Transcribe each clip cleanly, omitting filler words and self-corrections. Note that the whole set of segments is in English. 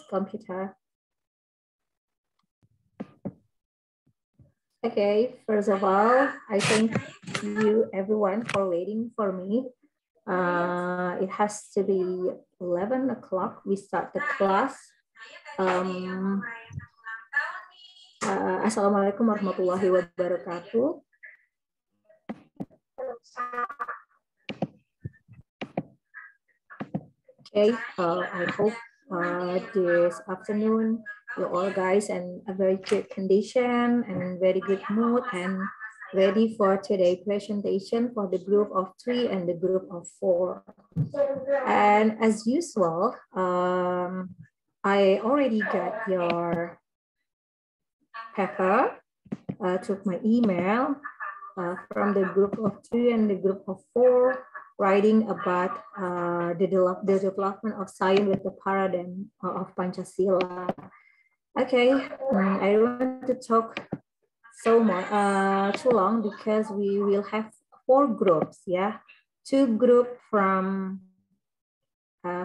computer. Okay, first of all, I thank you everyone for waiting for me. It has to be 11 o'clock. We start the class. Assalamualaikum warahmatullahi wabarakatuh. Okay, I hope this afternoon you all guys in a very good condition and very good mood and ready for today's presentation for the group of 3 and the group of 4. And as usual, I already got your paper, took my email from the group of 3 and the group of 4, writing about the development of science with the paradigm of Pancasila. Okay, I don't want to talk so much too long because we will have 4 groups, yeah, 2 groups from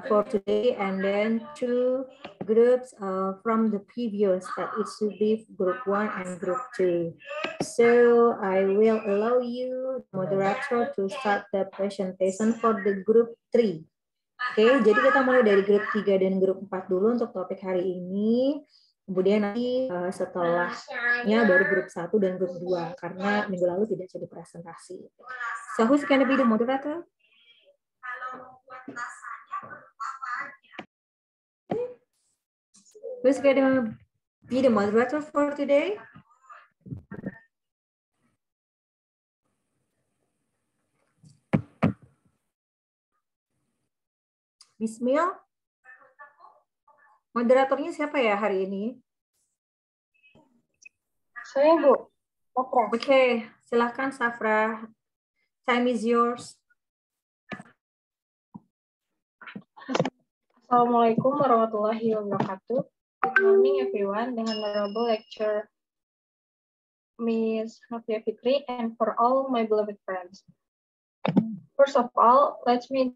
for today and then 2 groups from the previous, that it should be group 1 and group 2. So I will allow you, moderator, to start the presentation for the group 3. Oke, jadi kita mulai dari grup 3 dan grup 4 dulu untuk topik hari ini. Kemudian nanti setelahnya baru grup 1 dan grup 2 karena minggu lalu tidak jadi presentasi. So who's gonna be the moderator? Who's gonna be the moderator for today? Bismillah. Moderatornya siapa ya hari ini? Saya, Bu. Oke, okay, silakan Safra. Time is yours. Assalamualaikum warahmatullahi wabarakatuh. Good morning everyone, dengan honorable lecturer Miss Novia Fitri and for all my beloved friends. First of all, let me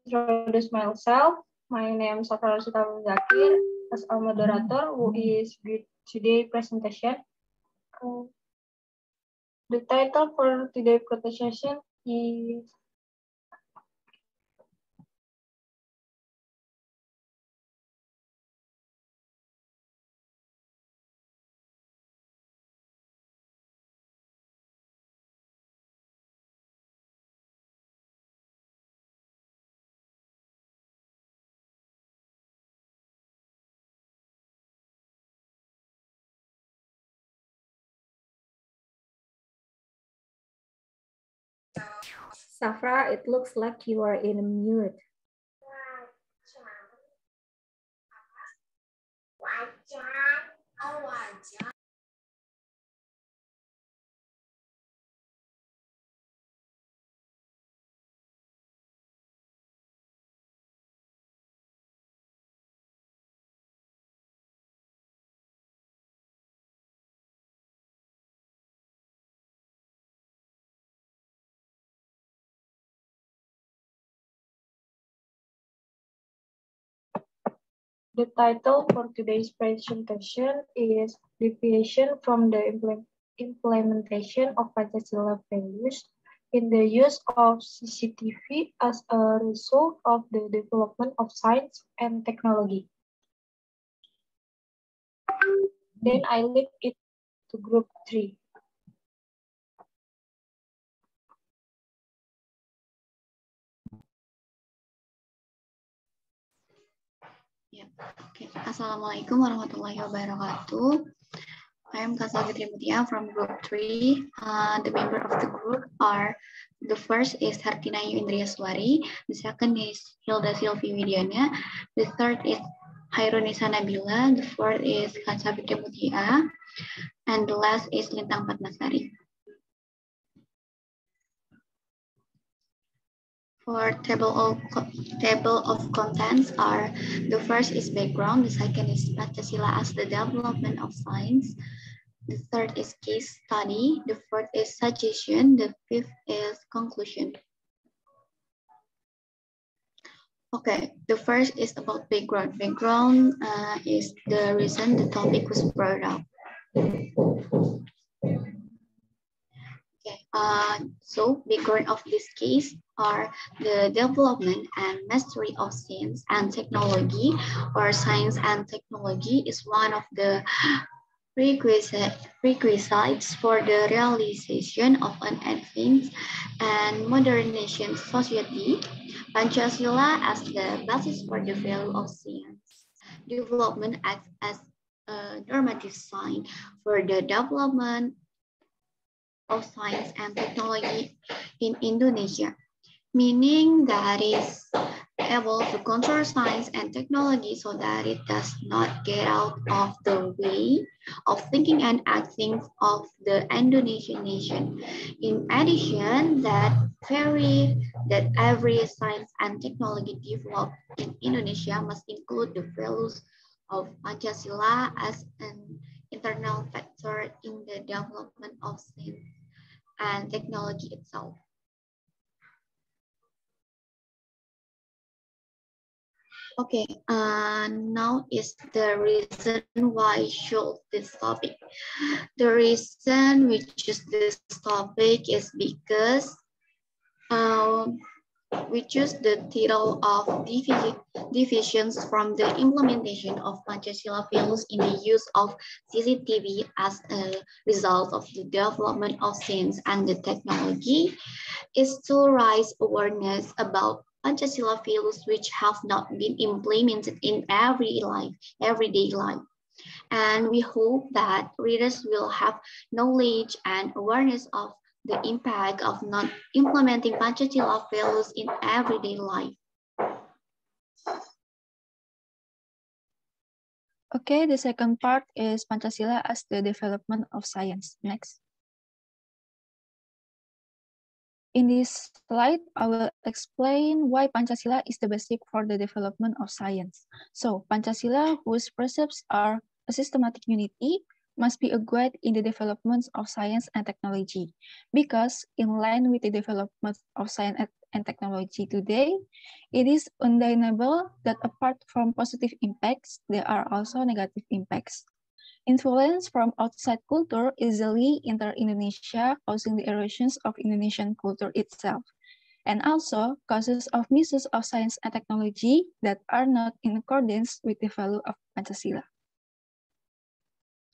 introduce myself. My name is Safra Rosita Zakir as a moderator who is with today's presentation. The title for today's presentation is Safra, it looks like you are in a mute. The title for today's presentation is Deviation from the Implementation of Pancasila Values in the Use of CCTV as a Result of the Development of Science and Technology. Then I leave it to group 3. Ya, okay. Assalamualaikum warahmatullahi wabarakatuh. I am Kasal Fitri Mutia from group 3. The member of the group are, the first is Hartinayu Indriaswari, the second is Hilda Silvi Widiana, the third is Hairunisa Nabila, the fourth is Kasal Fitri Mutia, and the last is Lintang Patmasari. For table of contents are, the first is background, the second is Pancasila as the development of science, the third is case study, the fourth is suggestion, the fifth is conclusion. Okay, the first is about background. Background is the reason the topic was brought up. Okay, so background of this case are the development and mastery of science and technology, or science and technology is one of the prerequisites for the realization of an advanced and modern nation society. Pancasila as the basis for the value of science. Development acts as a normative sign for the development of science and technology in Indonesia, meaning that is able to control science and technology so that it does not get out of the way of thinking and acting of the Indonesian nation. In addition, that every science and technology developed in Indonesia must include the values of Pancasila as an internal factor in the development of science and technology itself. Okay, now is the reason why I chose this topic. The reason we choose this topic is because we choose the title of divisions from the implementation of Pancasila values in the use of CCTV as a result of the development of science and the technology is to raise awareness about Pancasila values which have not been implemented in everyday life. And we hope that readers will have knowledge and awareness of the impact of not implementing Pancasila values in everyday life. Okay, the second part is Pancasila as the development of science. Next. In this slide, I will explain why Pancasila is the basic for the development of science. So, Pancasila, whose precepts are a systematic unity, must be a guide in the development of science and technology, because in line with the development of science and technology today, it is undeniable that apart from positive impacts, there are also negative impacts. Influence from outside culture easily enter Indonesia, causing the erosions of Indonesian culture itself, and also causes of misuse of science and technology that are not in accordance with the value of Pancasila.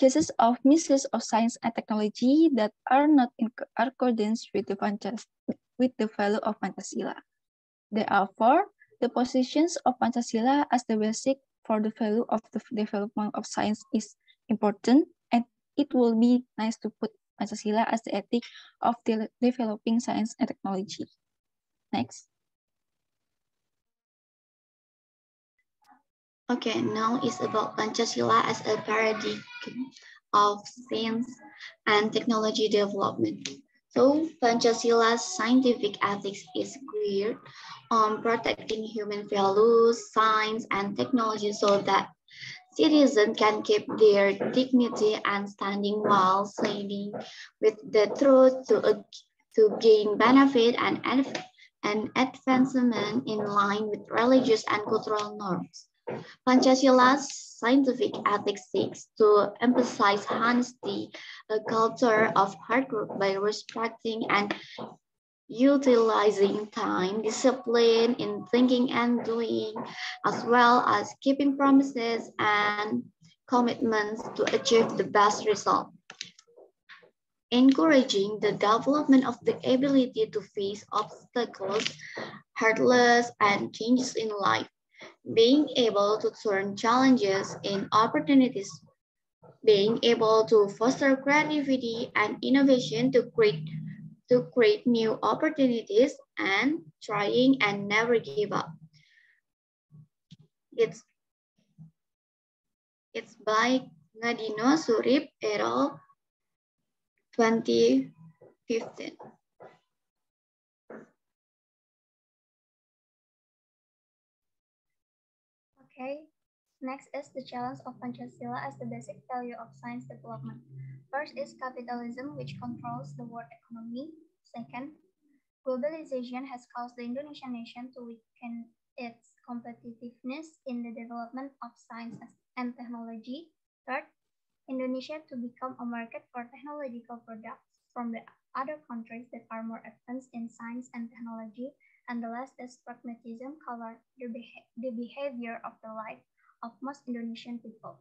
Cases of misuse of science and technology that are not in accordance with the value of Pancasila. Therefore, the positions of Pancasila as the basic for the value of the development of science is important, and it will be nice to put Pancasila as the ethic of developing science and technology. Next. Okay, now it's about Pancasila as a paradigm of science and technology development. So Pancasila's scientific ethics is clear on protecting human values, science, and technology so that citizens can keep their dignity and standing while siding with the truth to gain benefit and advancement in line with religious and cultural norms. Pancasila's scientific ethics seeks to emphasize honesty, a culture of hard work by respecting and utilizing time, discipline in thinking and doing, as well as keeping promises and commitments to achieve the best result. Encouraging the development of the ability to face obstacles, hurdles, and changes in life. Being able to turn challenges in opportunities, being able to foster creativity and innovation to create new opportunities, and trying and never give up. It's by Ngadino Surip et al. 2015. Okay, next is the challenge of Pancasila as the basic value of science development. First is capitalism, which controls the world economy. Second, globalization has caused the Indonesian nation to weaken its competitiveness in the development of science and technology. Third, Indonesia to become a market for technological products from the other countries that are more advanced in science and technology. And the last is pragmatism color the behavior of the life of most Indonesian people.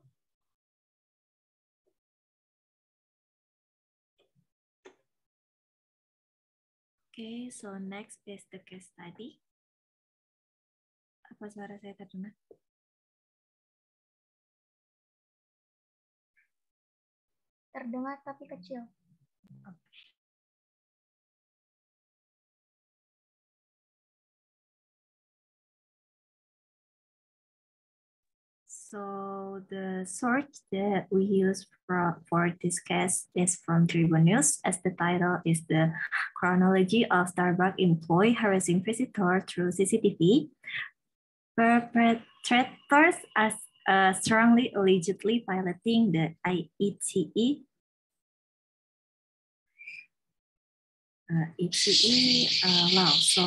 Okay, so next is the case study. Apa suara saya terdengar? Terdengar tapi kecil. So the source that we use for this case is from Tribun News, as the title is the chronology of Starbucks employee harassing visitor through CCTV. Perpetrators are strongly allegedly violating the ECE law. So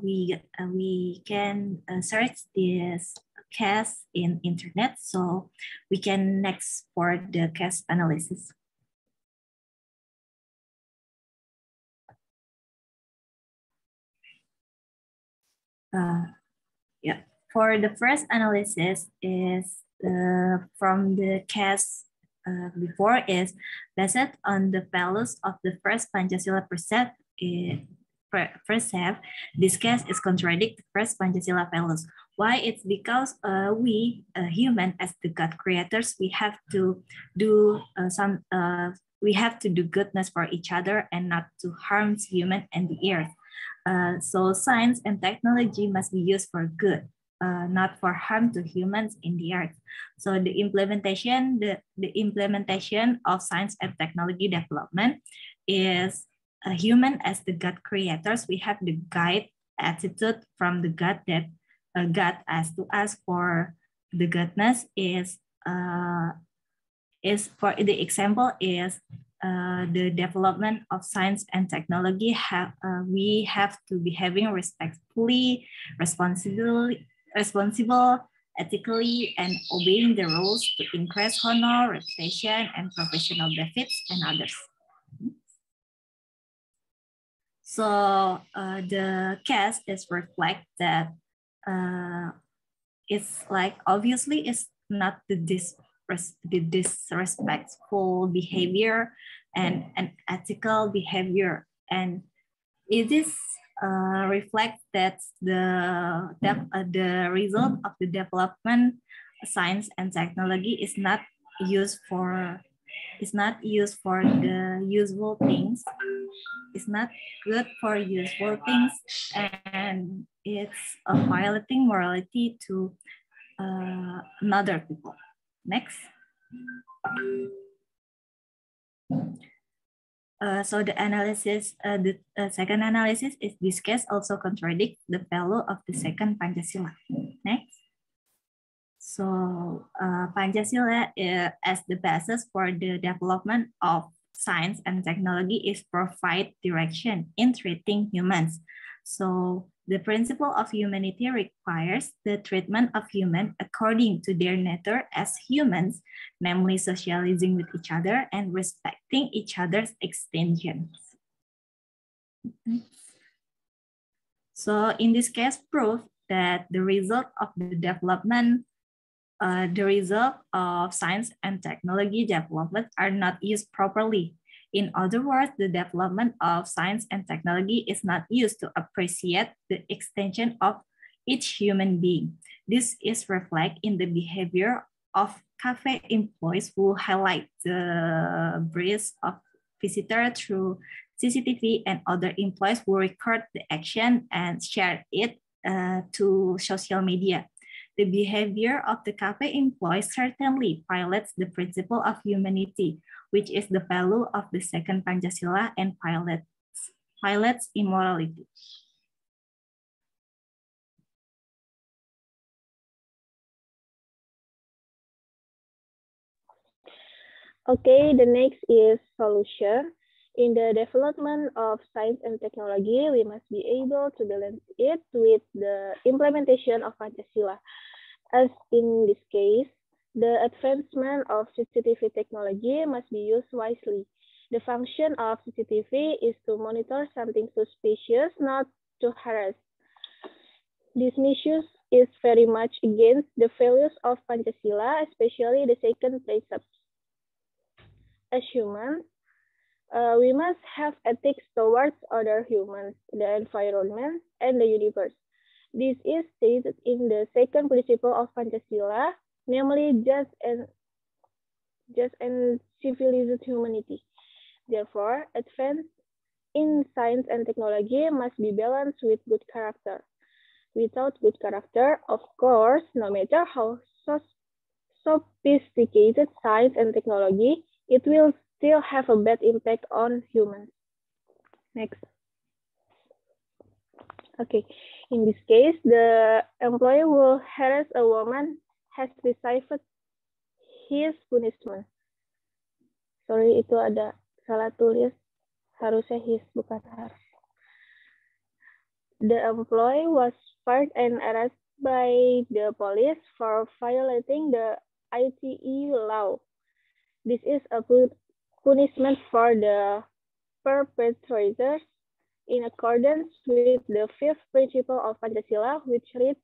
we can search this case in internet, so we can next for the case analysis. Yeah, for the first analysis is from the case before is based on the values of the first Pancasila precept. This case is contradict the first Pancasila values. Why? It's because we human as the God creators, we have to do we have to do goodness for each other and not to harm human and the earth. So science and technology must be used for good, not for harm to humans in the earth. So the implementation of science and technology development is human as the God creators. We have the guide attitude from the God that God asked to us for the goodness is for the example is the development of science and technology. We have to be having respectfully, responsible, ethically, and obeying the rules to increase honor, reputation, and professional benefits and others. So the case is reflect that it's like obviously it's not the disrespectful behavior and an ethical behavior, and it is reflects that the result of the development science and technology is not used for the useful things. It's not good for useful things, and it's violating morality to another people. Next. So the analysis, the second analysis is this case also contradicts the value of the second Pancasila. Next. So Pancasila as the basis for the development of science and technology is provide direction in treating humans. So the principle of humanity requires the treatment of humans according to their nature as humans, namely socializing with each other and respecting each other's extensions. So in this case, proof that the result of the development, the result of science and technology development are not used properly. In other words, the development of science and technology is not used to appreciate the extension of each human being. This is reflected in the behavior of cafe employees who highlight the breeze of visitors through CCTV, and other employees who record the action and share it to social media. The behavior of the cafe employees certainly violates the principle of humanity, which is the value of the second Pancasila, and violates immorality. Okay, the next is solution. In the development of science and technology, we must be able to balance it with the implementation of Pancasila. As in this case, the advancement of CCTV technology must be used wisely. The function of CCTV is to monitor something suspicious, not to harass. This misuse is very much against the values of Pancasila, especially the second precept. As humans, we must have ethics towards other humans, the environment, and the universe. This is stated in the second principle of Pancasila, namely just and civilized humanity. Therefore, advance in science and technology must be balanced with good character. Without good character, of course, no matter how sophisticated science and technology, it will still have a bad impact on humans. Next. Okay, in this case, the employee will harass a woman has received his punishment. Sorry, itu ada salah tulis. Harusnya his, bukan harus. The employee was fired and arrested by the police for violating the ITE law. This is a punishment for the perpetrators in accordance with the fifth principle of Pancasila, which reads,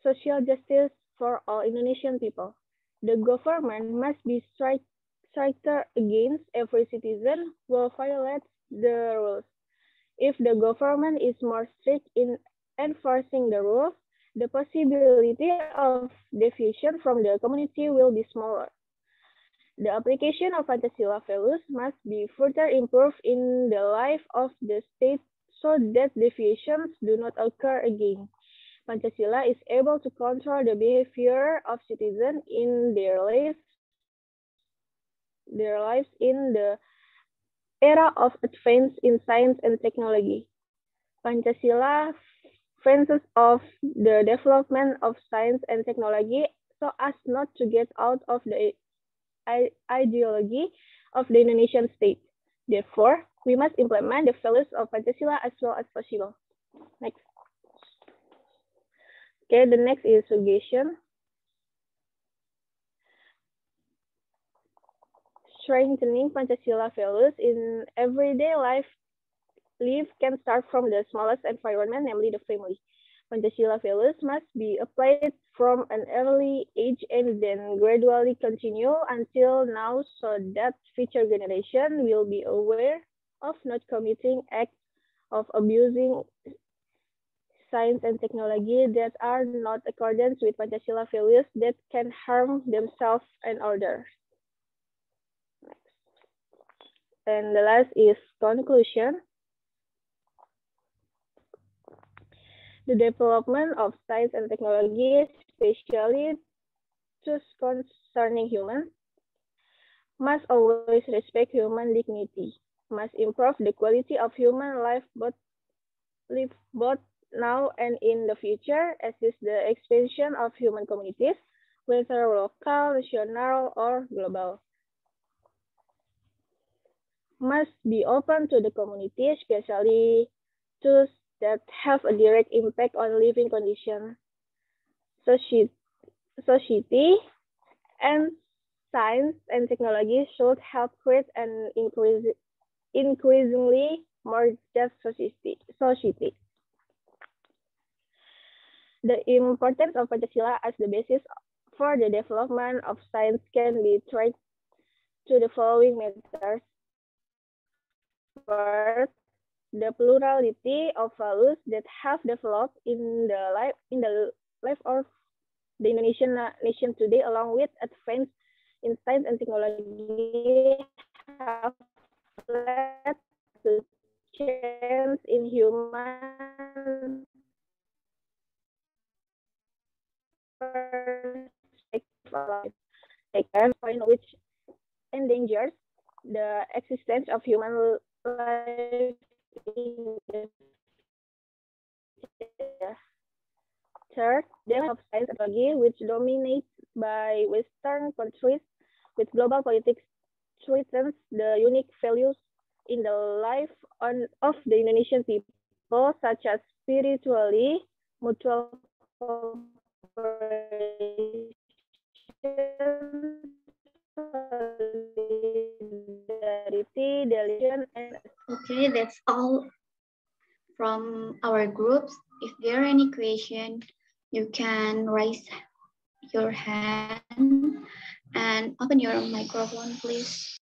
social justice for all Indonesian people. The government must be stricter against every citizen who violates the rules. If the government is more strict in enforcing the rules, the possibility of deviation from the community will be smaller. The application of Pancasila values must be further improved in the life of the state so that deviations do not occur again. Pancasila is able to control the behavior of citizens in their lives in the era of advance in science and technology. Pancasila fences off the development of science and technology so as not to get out of the ideology of the Indonesian state. Therefore, we must implement the values of Pancasila as well as possible. Next. Okay, the next is suggestion. Strengthening Pancasila values in everyday life can start from the smallest environment, namely the family. Pancasila values must be applied from an early age and then gradually continue until now so that future generation will be aware of not committing acts of abusing science and technology that are not accordance with Pancasila values that can harm themselves and others. And the last is conclusion. The development of science and technology, especially those concerning humans, must always respect human dignity, must improve the quality of human life both now and in the future, assist the expansion of human communities, whether local, national, or global. Must be open to the community, especially those that have a direct impact on living conditions, society, and science and technology should help create an increasingly more just society. The importance of Pancasila as the basis for the development of science can be traced to the following matters. First, the plurality of values that have developed in the life of the Indonesian nation today, along with advance in science and technology, have led to change in human perspective of life. Second point, which endangers the existence of human life in the future. Third, the of science and technology, which dominates by Western countries with global politics, threatens the unique values in the life of the Indonesian people, such as spirituality, mutual cooperation, solidarity, delegation, and Okay, that's all from our groups. If there are any questions, you can raise your hand and open your microphone, please.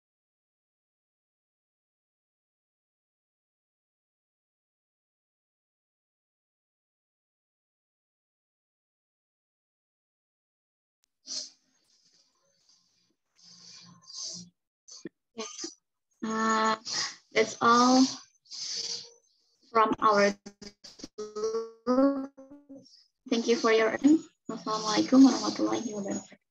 That's all from our group. Thank you for your attention. Wassalamualaikum warahmatullahi wabarakatuh.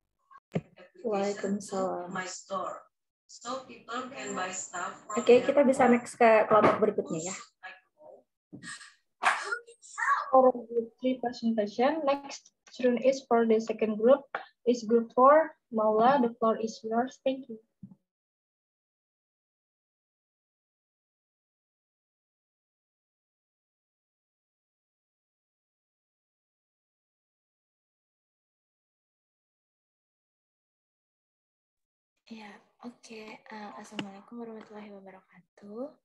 Waalaikumsalam. My store. So people can buy stuff. Oke, kita bisa next ke kelompok berikutnya ya. For group 3 presentation, next student is for the second group. Is group 4. Maula, the floor is yours. Thank you. Ya, oke. Assalamualaikum warahmatullahi wabarakatuh.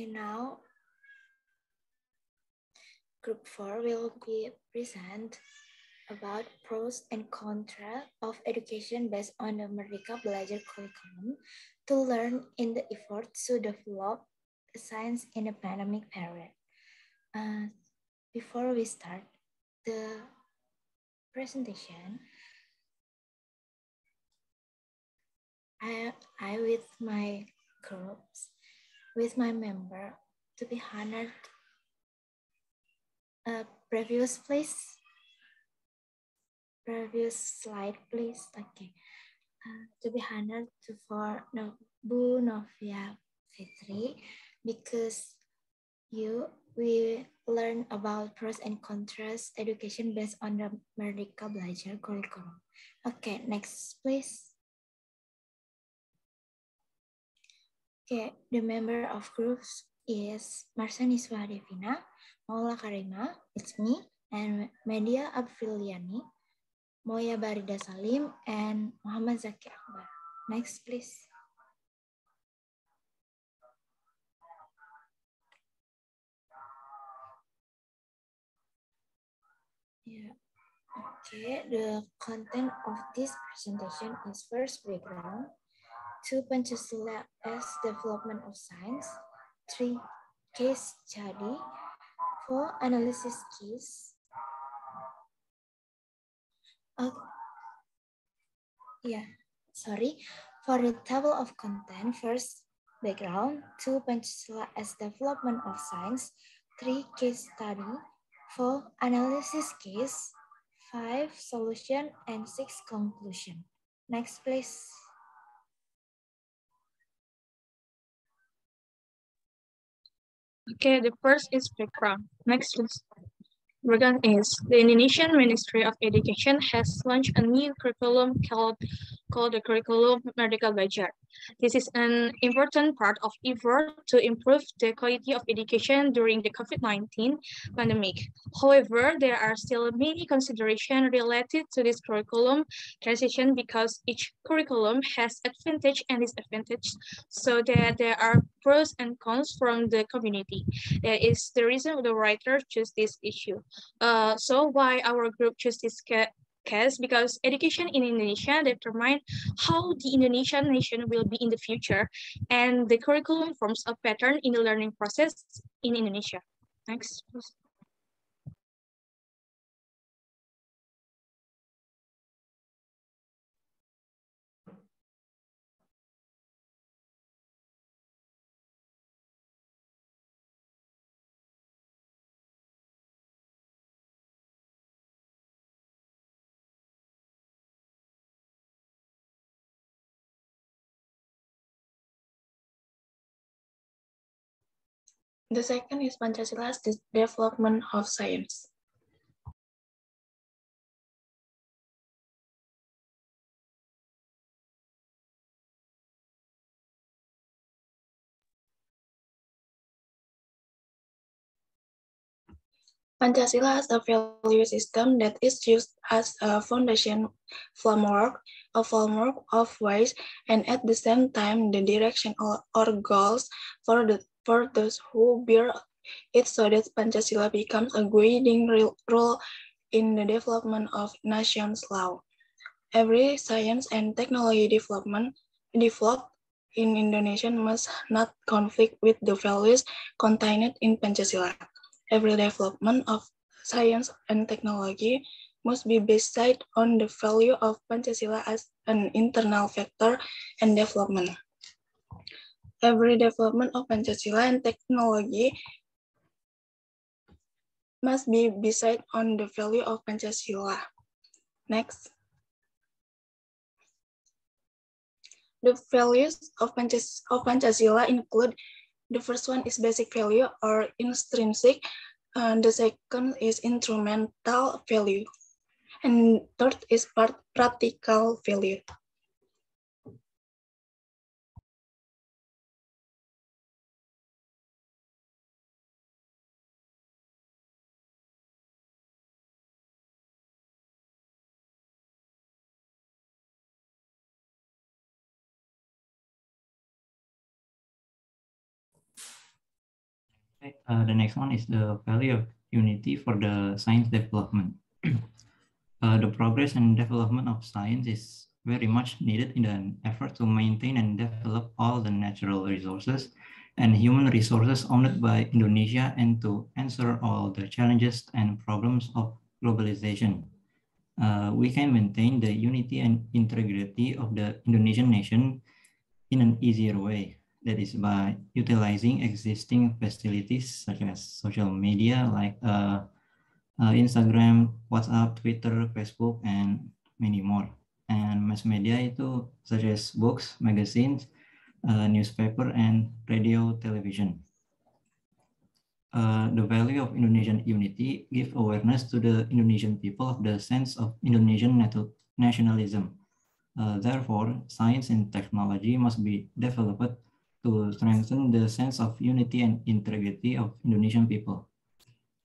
Now, Group 4 will be present about pros and cons of education based on the Merdeka Belajar curriculum to learn in the effort to develop science in the pandemic period. Before we start the presentation, I with my groups, with my member, to be honored. Previous slide, please. Okay. To be honored for Bu Novia Fitri, because we learn about pros and cons education based on the Merdeka Belajar curriculum. Okay, next please. Okay, the member of groups is Marsaniswa Devina, Maula Karima, it's me, and Media Abfiliani, Moya Barida Salim, and Muhammad Zaki Akbar. Next, please. Yeah. Okay, the content of this presentation is first background, 2 Pancasila as development of science, 3 case study, 4 analysis case. For the table of content, first background, 2 Pancasila as development of science, 3 case study, 4 analysis case, 5 solution, and 6 conclusion. Next, please. Okay, the first is background. Next, please. Background is the Indonesian Ministry of Education has launched a new curriculum called the Curriculum Merdeka Belajar. This is an important part of effort to improve the quality of education during the COVID-19 pandemic. However, there are still many considerations related to this curriculum transition because each curriculum has advantage and disadvantage, so that there are pros and cons from the community. That is the reason the writer chose this issue. So why our group chose this case? Because education in Indonesia determine how the Indonesian nation will be in the future, and the curriculum forms a pattern in the learning process in Indonesia. Next, please. The second is Pancasila's development of science. Pancasila is a value system that is used as a foundation framework of ways and at the same time the direction or goals for those who bear it, so that Pancasila becomes a guiding role in the development of nation's law. Every science and technology developed in Indonesia must not conflict with the values contained in Pancasila. Every development of science and technology must be based on the value of Pancasila as an internal factor and development. Every development of Pancasila and technology must be based on the value of Pancasila. Next. The values of Pancasila include: the first one is basic value or intrinsic, the second is instrumental value, and third is practical value. The next one is the value of unity for the science development. The progress and development of science is very much needed in an effort to maintain and develop all the natural resources and human resources owned by Indonesia and to answer all the challenges and problems of globalization. We can maintain the unity and integrity of the Indonesian nation in an easier way. That is by utilizing existing facilities such as social media like Instagram, WhatsApp, Twitter, Facebook, and many more. And mass media itu such as books, magazines, newspaper, and radio, television. The value of Indonesian unity give awareness to the Indonesian people of the sense of Indonesian nationalism. Therefore, science and technology must be developed to strengthen the sense of unity and integrity of Indonesian people.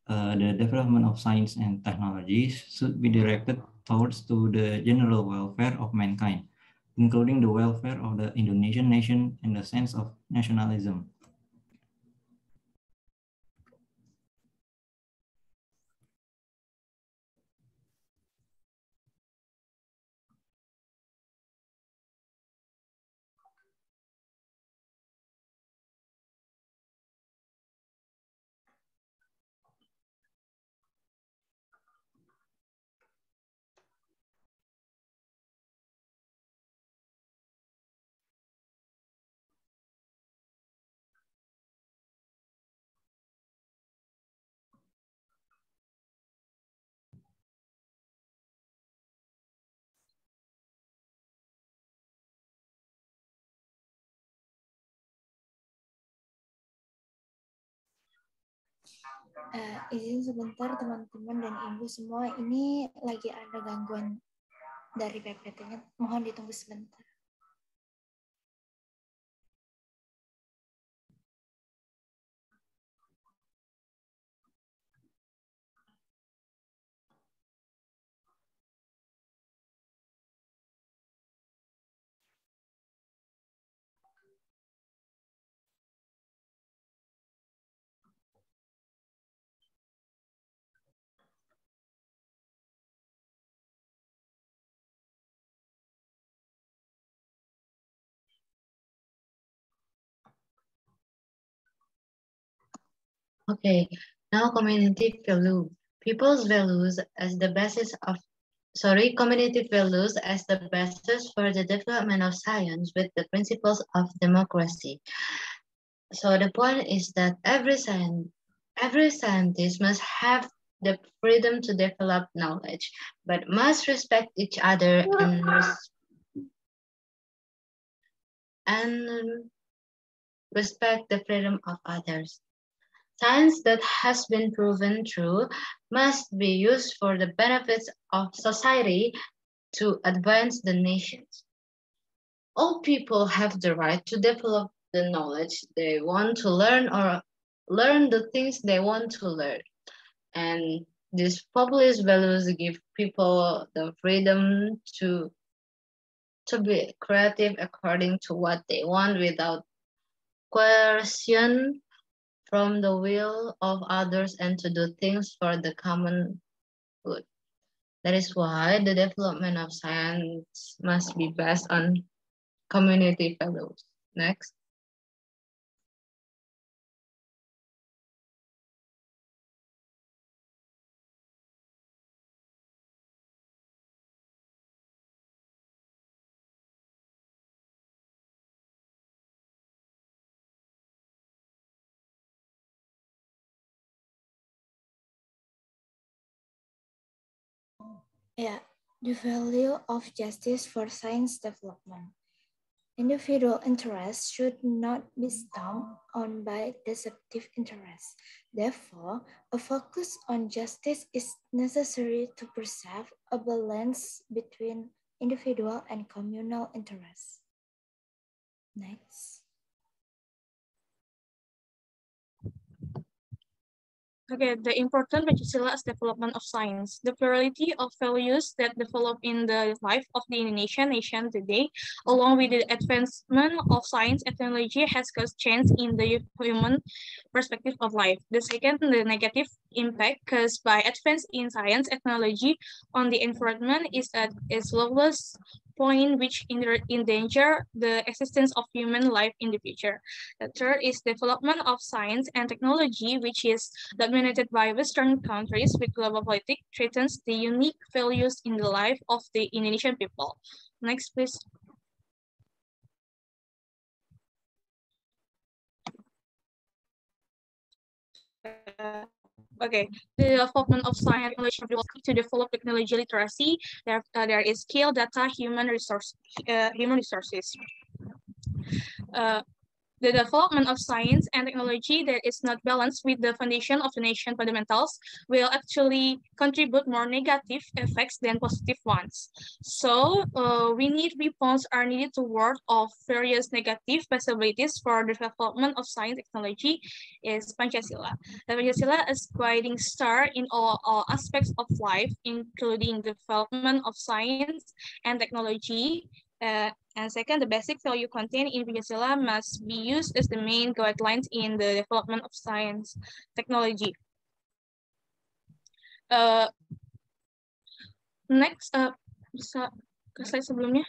The development of science and technology should be directed towards to the general welfare of mankind, including the welfare of the Indonesian nation and the sense of nationalism. Izin sebentar teman-teman dan ibu semua, ini lagi ada gangguan dari PPT-nya, mohon ditunggu sebentar. Okay, now community value. Community values as the basis for the development of science with the principles of democracy. So the point is that every scientist must have the freedom to develop knowledge, but must respect each other and respect the freedom of others. Science that has been proven true must be used for the benefits of society to advance the nations. All people have the right to develop the knowledge they want to learn or learn the things they want to learn. And these populist values give people the freedom to be creative according to what they want without coercion from the will of others and to do things for the common good. That is why the development of science must be based on community values. Next. Yeah, the value of justice for science development. Individual interests should not be stomped on by deceptive interests. Therefore, a focus on justice is necessary to preserve a balance between individual and communal interests. Next. Okay, the important Pancasila development of science. The plurality of values that develop in the life of the Indonesian nation today, along with the advancement of science and technology, has caused change in the human perspective of life. The second, the negative impact caused by advance in science and technology on the environment is at its lowest point, which endanger the existence of human life in the future. The third is development of science and technology, which is dominated by Western countries with global politics, threatens the unique values in the life of the Indonesian people. Next, please. Okay, the development of science and technology to develop technology literacy. There is skill, data, human resources. The development of science and technology that is not balanced with the foundation of the nation fundamentals will actually contribute more negative effects than positive ones. So we need response are needed toward of various negative possibilities for the development of science and technology is Pancasila. The Pancasila is guiding star in all aspects of life, including the development of science and technology. And second, the basic value contained in Pancasila must be used as the main guidelines in the development of science technology. Next, bisa ke slide sebelumnya.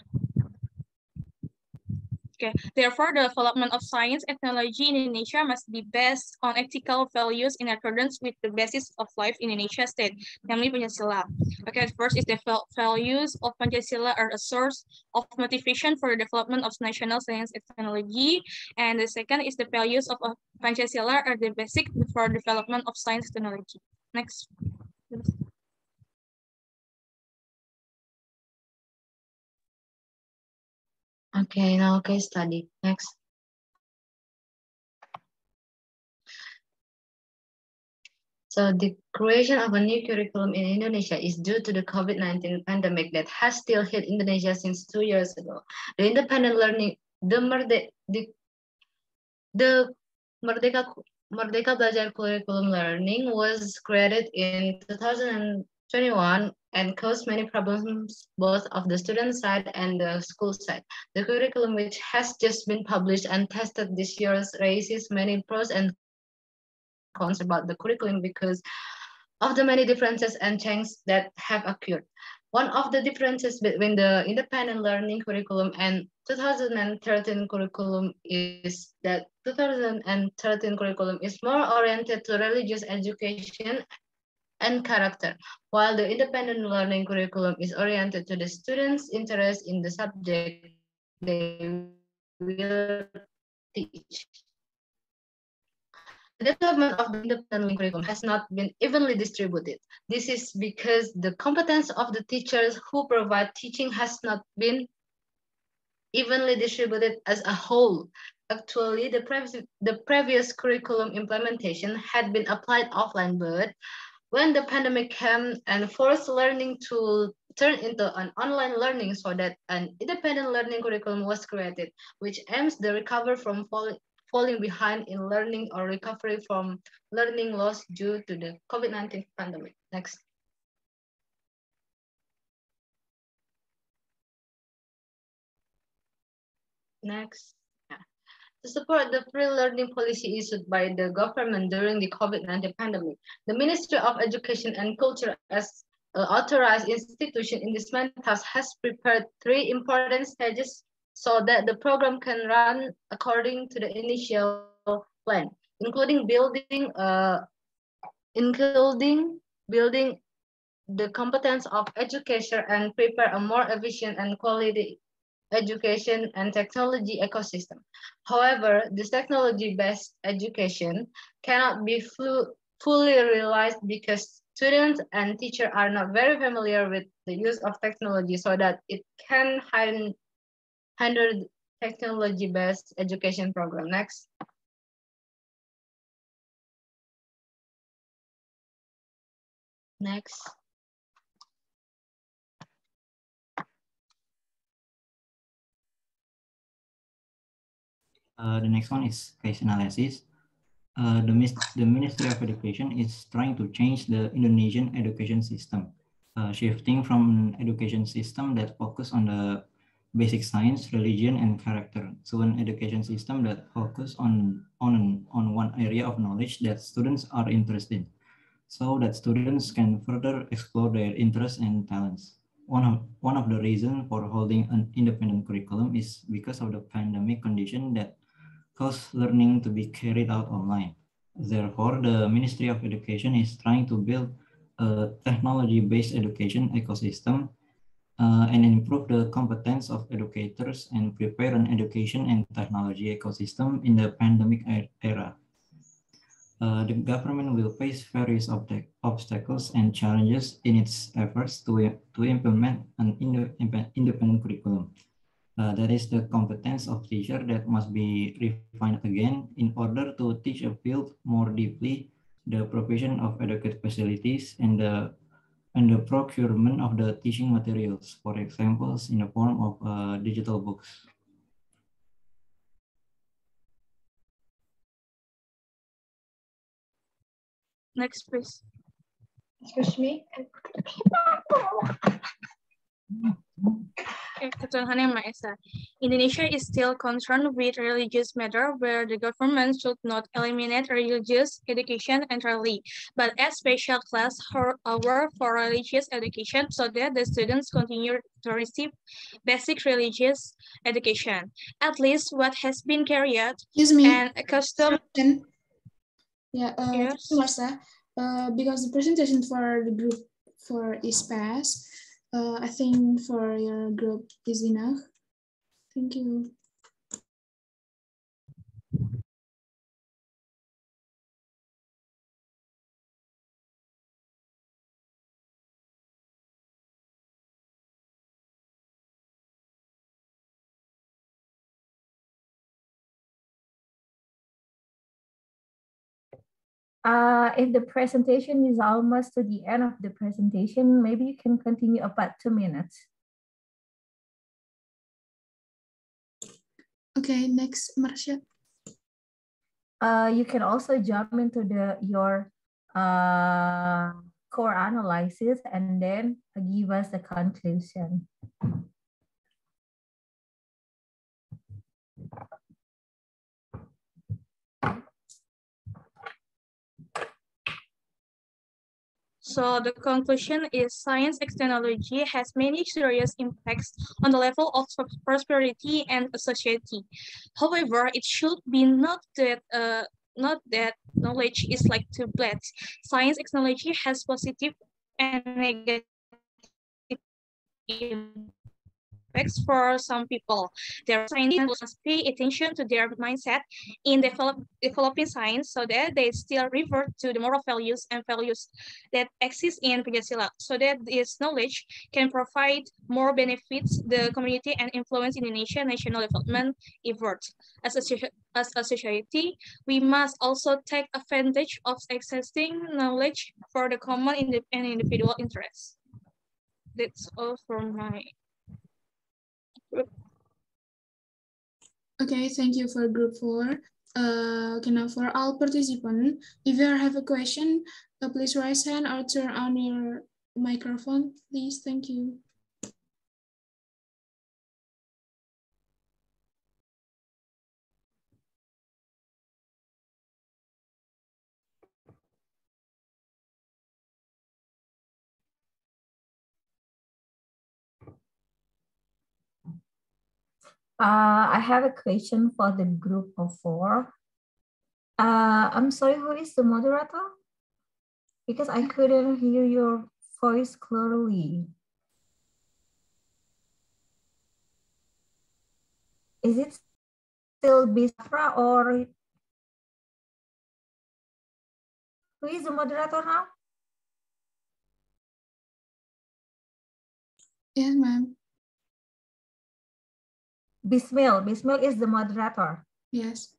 Okay. Therefore, the development of science and technology in Indonesia must be based on ethical values in accordance with the basis of life in Indonesia state, namely Pancasila. Okay, first is the values of Pancasila are a source of motivation for the development of national science and technology. And the second is the values of Pancasila are the basic for development of science and technology. Next. Okay, now case study. Next. So the creation of a new curriculum in Indonesia is due to the COVID-19 pandemic that has still hit Indonesia since 2 years ago. The independent learning, the Merdeka Belajar curriculum learning was created in 2021 and caused many problems both of the student side and the school side. The curriculum, which has just been published and tested this year, raises many pros and cons about the curriculum because of the many differences and changes that have occurred. One of the differences between the independent learning curriculum and 2013 curriculum is that 2013 curriculum is more oriented to religious education and character, while the independent learning curriculum is oriented to the students' interest in the subject they will teach. The development of the independent curriculum has not been evenly distributed. This is because the competence of the teachers who provide teaching has not been evenly distributed as a whole. Actually, the previous curriculum implementation had been applied offline, but when the pandemic came and forced learning to turn into an online learning, so that an independent learning curriculum was created, which aims to recover from falling behind in learning or recovery from learning loss due to the COVID-19 pandemic. Next. Next. Yeah. To support the free learning policy issued by the government during the COVID-19 pandemic, the Ministry of Education and Culture, as authorized institution in this main task, has prepared 3 important stages so that the program can run according to the initial plan, including building the competence of education and prepare a more efficient and quality education and technology ecosystem. However, this technology-based education cannot be fully realized because students and teachers are not very familiar with the use of technology, so that it can handle technology-based education program. Next. Next. The next one is case analysis. The Ministry of Education is trying to change the Indonesian education system, shifting from an education system that focuses on the basic science, religion, and character to an education system that focuses on one area of knowledge that students are interested in, so that students can further explore their interests and talents. One of the reasons for holding an independent curriculum is because of the pandemic condition that caused learning to be carried out online. Therefore, the Ministry of Education is trying to build a technology-based education ecosystem and improve the competence of educators and prepare an education and technology ecosystem in the pandemic era. The government will face various obstacles and challenges in its efforts to implement an independent curriculum. That is the competence of teacher that must be refined again in order to teach a field more deeply, the provision of adequate facilities, and the procurement of the teaching materials, for examples in the form of digital books. Next, please. Excuse me. Indonesia is still concerned with religious matter where the government should not eliminate religious education entirely, but add special class hour for religious education so that the students continue to receive basic religious education, at least what has been carried out and accustomed. Yeah, yes. Marsa, because the presentation for the group 4 is passed, I think for your group is enough. Thank you. If the presentation is almost to the end of the presentation, maybe you can continue about 2 minutes. Okay, next, Marsha. You can also jump into your core analysis and then give us the conclusion. So the conclusion is science and technology has many serious impacts on the level of prosperity and society. However, it should be not that knowledge is like two blades. Science and technology has positive and negative impacts for some people. Their scientists must pay attention to their mindset in developing science so that they still revert to the moral values and values that exist in Pancasila, so that this knowledge can provide more benefits the community and influence Indonesian national development efforts. As a society, we must also take advantage of existing knowledge for the common and individual interests. That's all from my group. Okay, thank you for group 4. Okay, now for all participants, if you have a question, please raise hand or turn on your microphone, please. Thank you. I have a question for the group of 4. I'm sorry, who is the moderator? Because I couldn't hear your voice clearly. Is it still Bisra or who is the moderator now? Yes, ma'am. Bismil. Bismil is the moderator. Yes.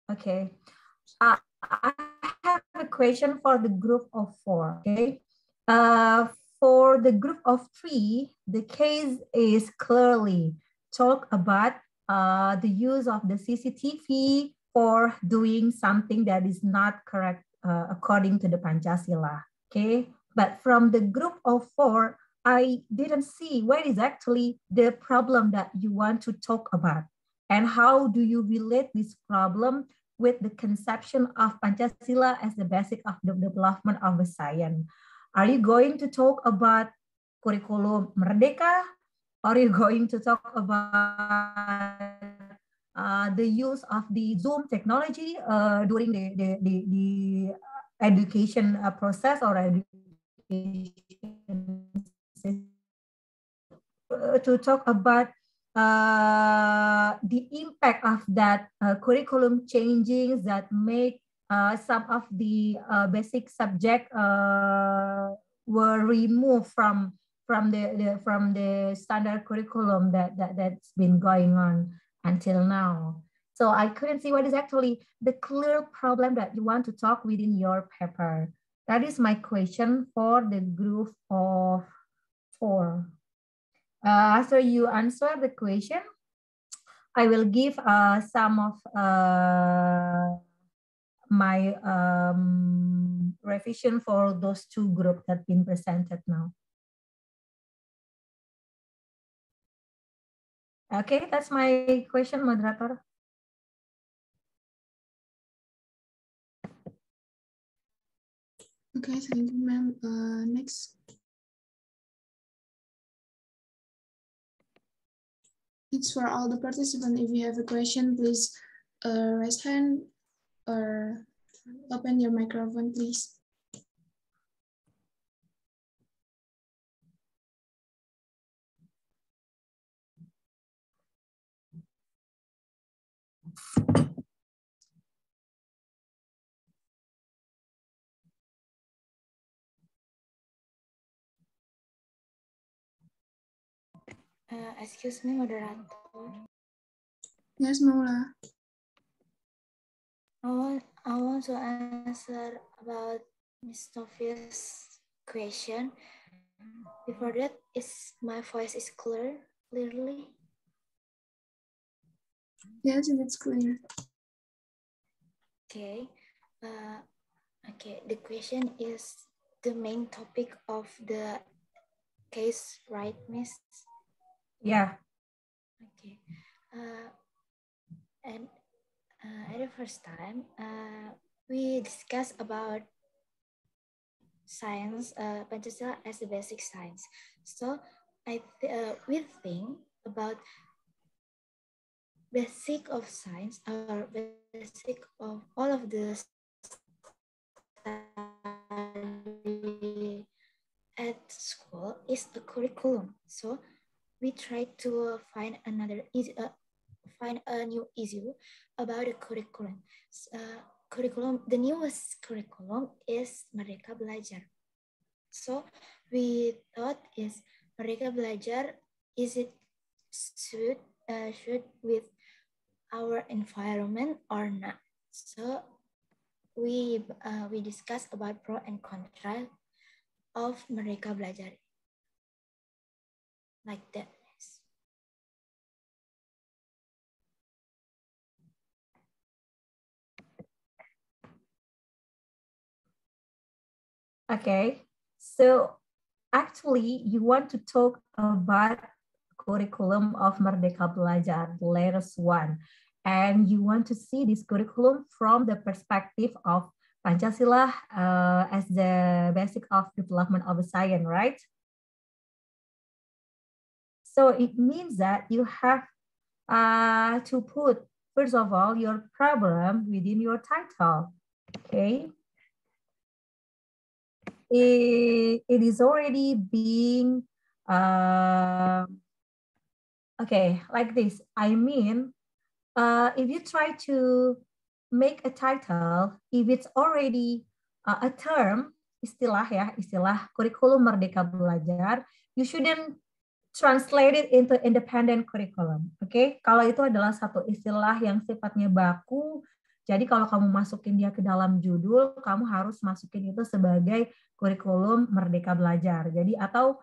Okay. I have a question for the group of 4. Okay. For the group of 3, the case is clearly talk about the use of the CCTV for doing something that is not correct according to the Pancasila. Okay. But from the group of 4, I didn't see what is actually the problem that you want to talk about. And how do you relate this problem with the conception of Pancasila as the basic of the development of the science? Are you going to talk about curriculum Merdeka? Or are you going to talk about the use of the Zoom technology during the education process or education to talk about the impact of that curriculum changing that make some of the basic subject were removed from the standard curriculum that's been going on until now. So I couldn't see what is actually the clear problem that you want to talk within your paper. That is my question for the group of 4. After you answer the question, I will give some of my revision for those 2 groups that have been presented now. Okay, that's my question, moderator. Okay, thank you, ma'am. Next. It's for all the participants. If you have a question, please raise hand or open your microphone, please. Excuse me, moderator. Yes, Maula. I want to answer about Ms. Novia's question. Before that, my voice is clearly? Yes, it's clear. Okay. Okay, the question is the main topic of the case, right, Miss? Yeah. Okay. And at the first time, we discussed about science, Pancasila as the basic science. So we think about basic of science or basic of all of the study at school is a curriculum. So we try to find find a new issue about the curriculum. The newest curriculum is Merdeka Belajar. So we thought is Merdeka Belajar, is it should with our environment or not? So we discussed about pro and contra of Merdeka Belajar, like that. Okay, so actually you want to talk about curriculum of Merdeka Belajar, the latest one. And you want to see this curriculum from the perspective of Pancasila as the basic of development of a science, right? So it means that you have to put, first of all, your problem within your title, okay? It is already being, okay, like this. I mean, if you try to make a title, if it's already a term, istilah kurikulum Merdeka Belajar, you shouldn't translate it into independent curriculum. Oke, kalau itu adalah satu istilah yang sifatnya baku, jadi kalau kamu masukin dia ke dalam judul, kamu harus masukin itu sebagai kurikulum Merdeka Belajar. Jadi atau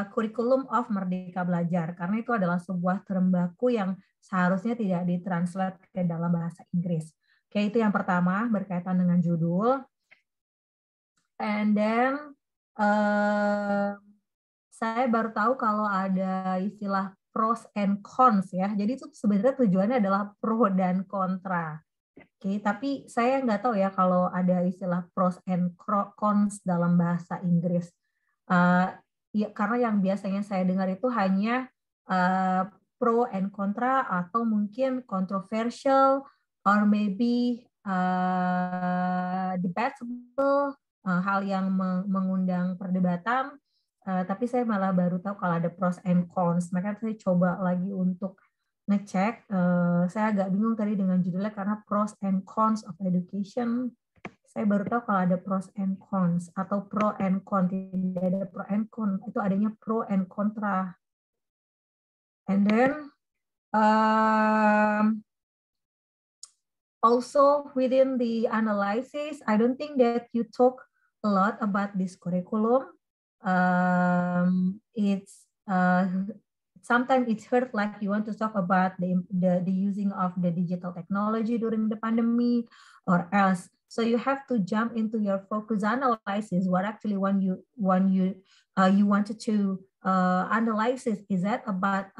Curriculum of Merdeka Belajar, karena itu adalah sebuah term baku yang seharusnya tidak ditranslate ke dalam bahasa Inggris. Oke, itu yang pertama berkaitan dengan judul. And then saya baru tahu kalau ada istilah pros and cons ya. Jadi itu sebenarnya tujuannya adalah pro dan kontra. Oke, tapi saya nggak tahu ya kalau ada istilah pros and cons dalam bahasa Inggris. Ya, karena yang biasanya saya dengar itu hanya pro and kontra atau mungkin controversial or maybe debatable, hal yang mengundang perdebatan. Tapi saya malah baru tahu kalau ada pros and cons. Makanya saya coba lagi untuk ngecek. Saya agak bingung tadi dengan judulnya karena pros and cons of education. Saya baru tahu kalau ada pros and cons atau pro and con. Tidak ada pro and con, itu adanya pro and kontra. And then also within the analysis, I don't think that you talk a lot about this curriculum. It's sometimes it's hurt like you want to talk about the using of the digital technology during the pandemic or else. So you have to jump into your focus analysis. What actually you wanted to analyze is that about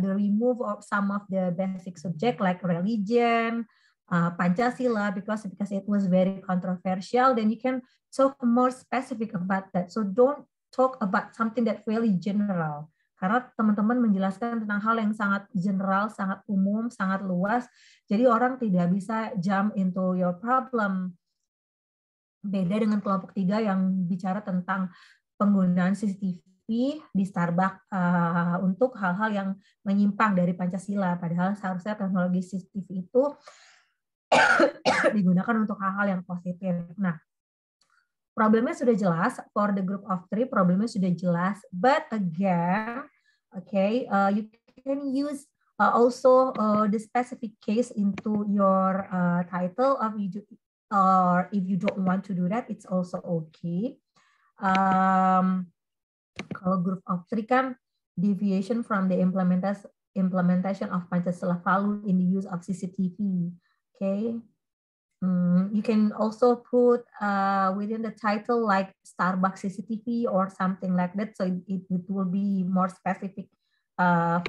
the remove of some of the basic subject like religion, Pancasila, because it was very controversial. Then you can talk more specific about that. So don't talk about something that really general. Karena teman-teman menjelaskan tentang hal yang sangat general, sangat umum, sangat luas. Jadi orang tidak bisa jump into your problem. Beda dengan kelompok 3 yang bicara tentang penggunaan CCTV di Starbucks untuk hal-hal yang menyimpang dari Pancasila. Padahal seharusnya teknologi CCTV itu digunakan untuk hal-hal yang positif. Nah, problemnya sudah jelas, for the group of 3, problemnya sudah jelas. But again, okay, you can use also the specific case into your title of or if you don't want to do that, it's also okay. Kalau group of 3 kan, deviation from the implementation of Pancasila value in the use of CCTV. Okay. You can also put within the title like Starbucks CCTV or something like that, so it will be more specific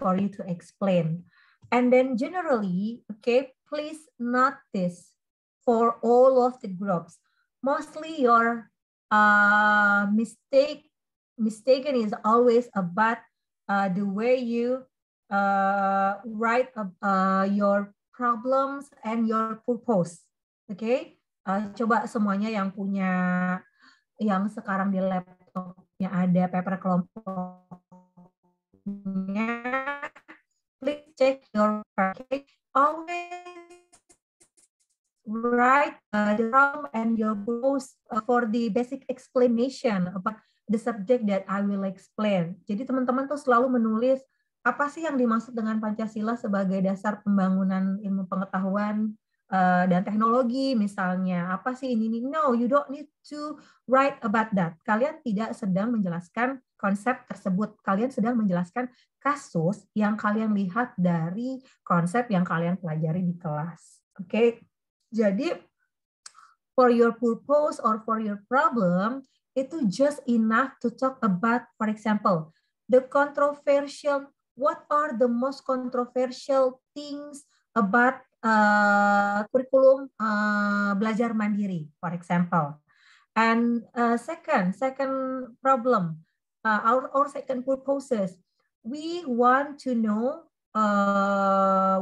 for you to explain. And then generally, okay, please note this for all of the groups. Mostly your mistaken is always about the way you write your problems and your purpose. Oke, coba semuanya yang punya, yang sekarang di laptopnya ada paper kelompoknya, please check your package. Always write the problem and your goals for the basic explanation about the subject that I will explain. Jadi teman-teman tuh selalu menulis apa sih yang dimaksud dengan Pancasila sebagai dasar pembangunan ilmu pengetahuan dan teknologi misalnya, apa sih ini? No, you don't need to write about that. Kalian tidak sedang menjelaskan konsep tersebut. Kalian sedang menjelaskan kasus yang kalian lihat dari konsep yang kalian pelajari di kelas. Oke, jadi for your purpose or for your problem, itu just enough to talk about, for example, the controversial, what are the most controversial things about kurikulum belajar mandiri, for example. And second problem, our second purposes, we want to know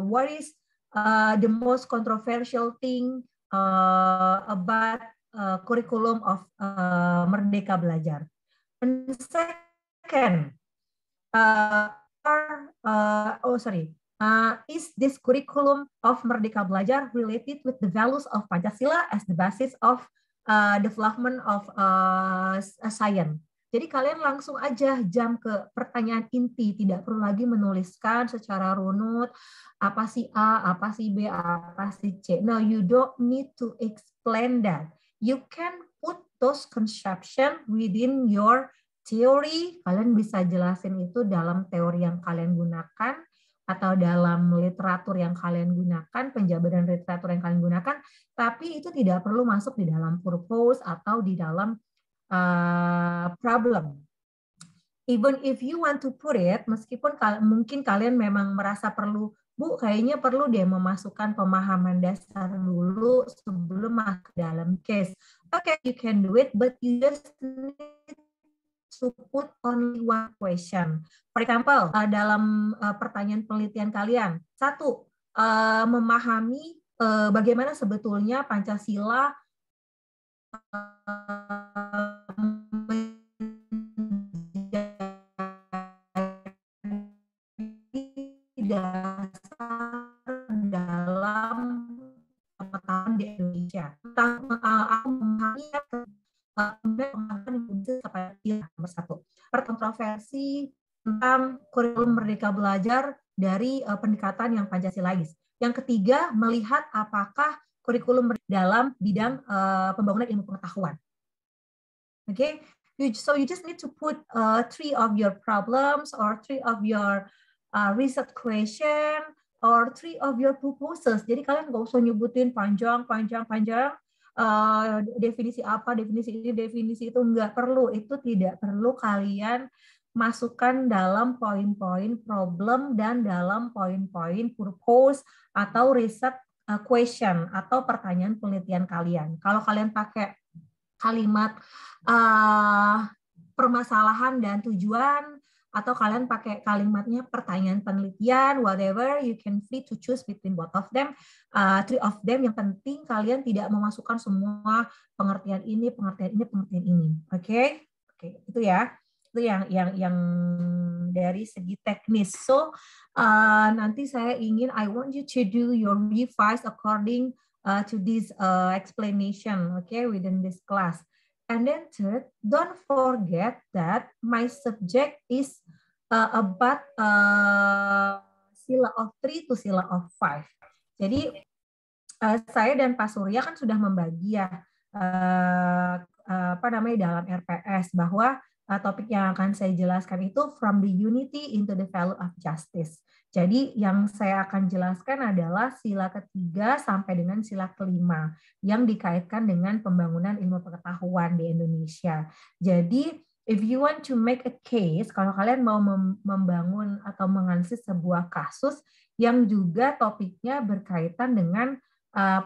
what is the most controversial thing about curriculum of Merdeka Belajar. And second, is this curriculum of Merdeka Belajar related with the values of Pancasila as the basis of development of science? Jadi kalian langsung aja jump ke pertanyaan inti, tidak perlu lagi menuliskan secara runut apa sih A, apa sih B, apa sih C. No, you don't need to explain that. You can put those conception within your theory. Kalian bisa jelasin itu dalam teori yang kalian gunakan atau dalam literatur yang kalian gunakan, penjabaran literatur yang kalian gunakan, tapi itu tidak perlu masuk di dalam purpose atau di dalam problem. Even if you want to put it, meskipun mungkin kalian memang merasa perlu, Bu, kayaknya perlu deh memasukkan pemahaman dasar dulu sebelum masuk dalam case. Okay, you can do it, but you just need to put only one question. For example, dalam pertanyaan penelitian kalian, satu, memahami bagaimana sebetulnya Pancasila dasar dalam pengetahuan di Indonesia. Aku memahami nomor satu. Kontroversi tentang kurikulum Merdeka Belajar dari pendekatan yang Pancasilais. Yang ketiga, melihat apakah kurikulum dalam bidang pembangunan ilmu pengetahuan. Okay, so you just need to put 3 of your problems or 3 of your research question or 3 of your proposals. Jadi kalian nggak usah nyebutin panjang, definisi apa, definisi ini, definisi itu, nggak perlu. Itu tidak perlu kalian masukkan dalam poin-poin problem dan dalam poin-poin purpose atau research question atau pertanyaan penelitian kalian. Kalau kalian pakai kalimat permasalahan dan tujuan, atau kalian pakai kalimatnya pertanyaan penelitian, whatever, you can free to choose between both of them, 3 of them. Yang penting kalian tidak memasukkan semua pengertian ini, pengertian ini. Oke, itu ya. Itu yang dari segi teknis. So nanti saya ingin, I want you to do your revise according to this explanation, okay, within this class. And then third, don't forget that my subject is about sila of 3 to sila of 5. Jadi saya dan Pak Surya kan sudah membagi ya dalam RPS bahwa topik yang akan saya jelaskan itu from the unity into the value of justice. Jadi yang saya akan jelaskan adalah sila ketiga sampai dengan sila kelima yang dikaitkan dengan pembangunan ilmu pengetahuan di Indonesia. Jadi if you want to make a case, kalau kalian mau membangun atau menganalisis sebuah kasus yang juga topiknya berkaitan dengan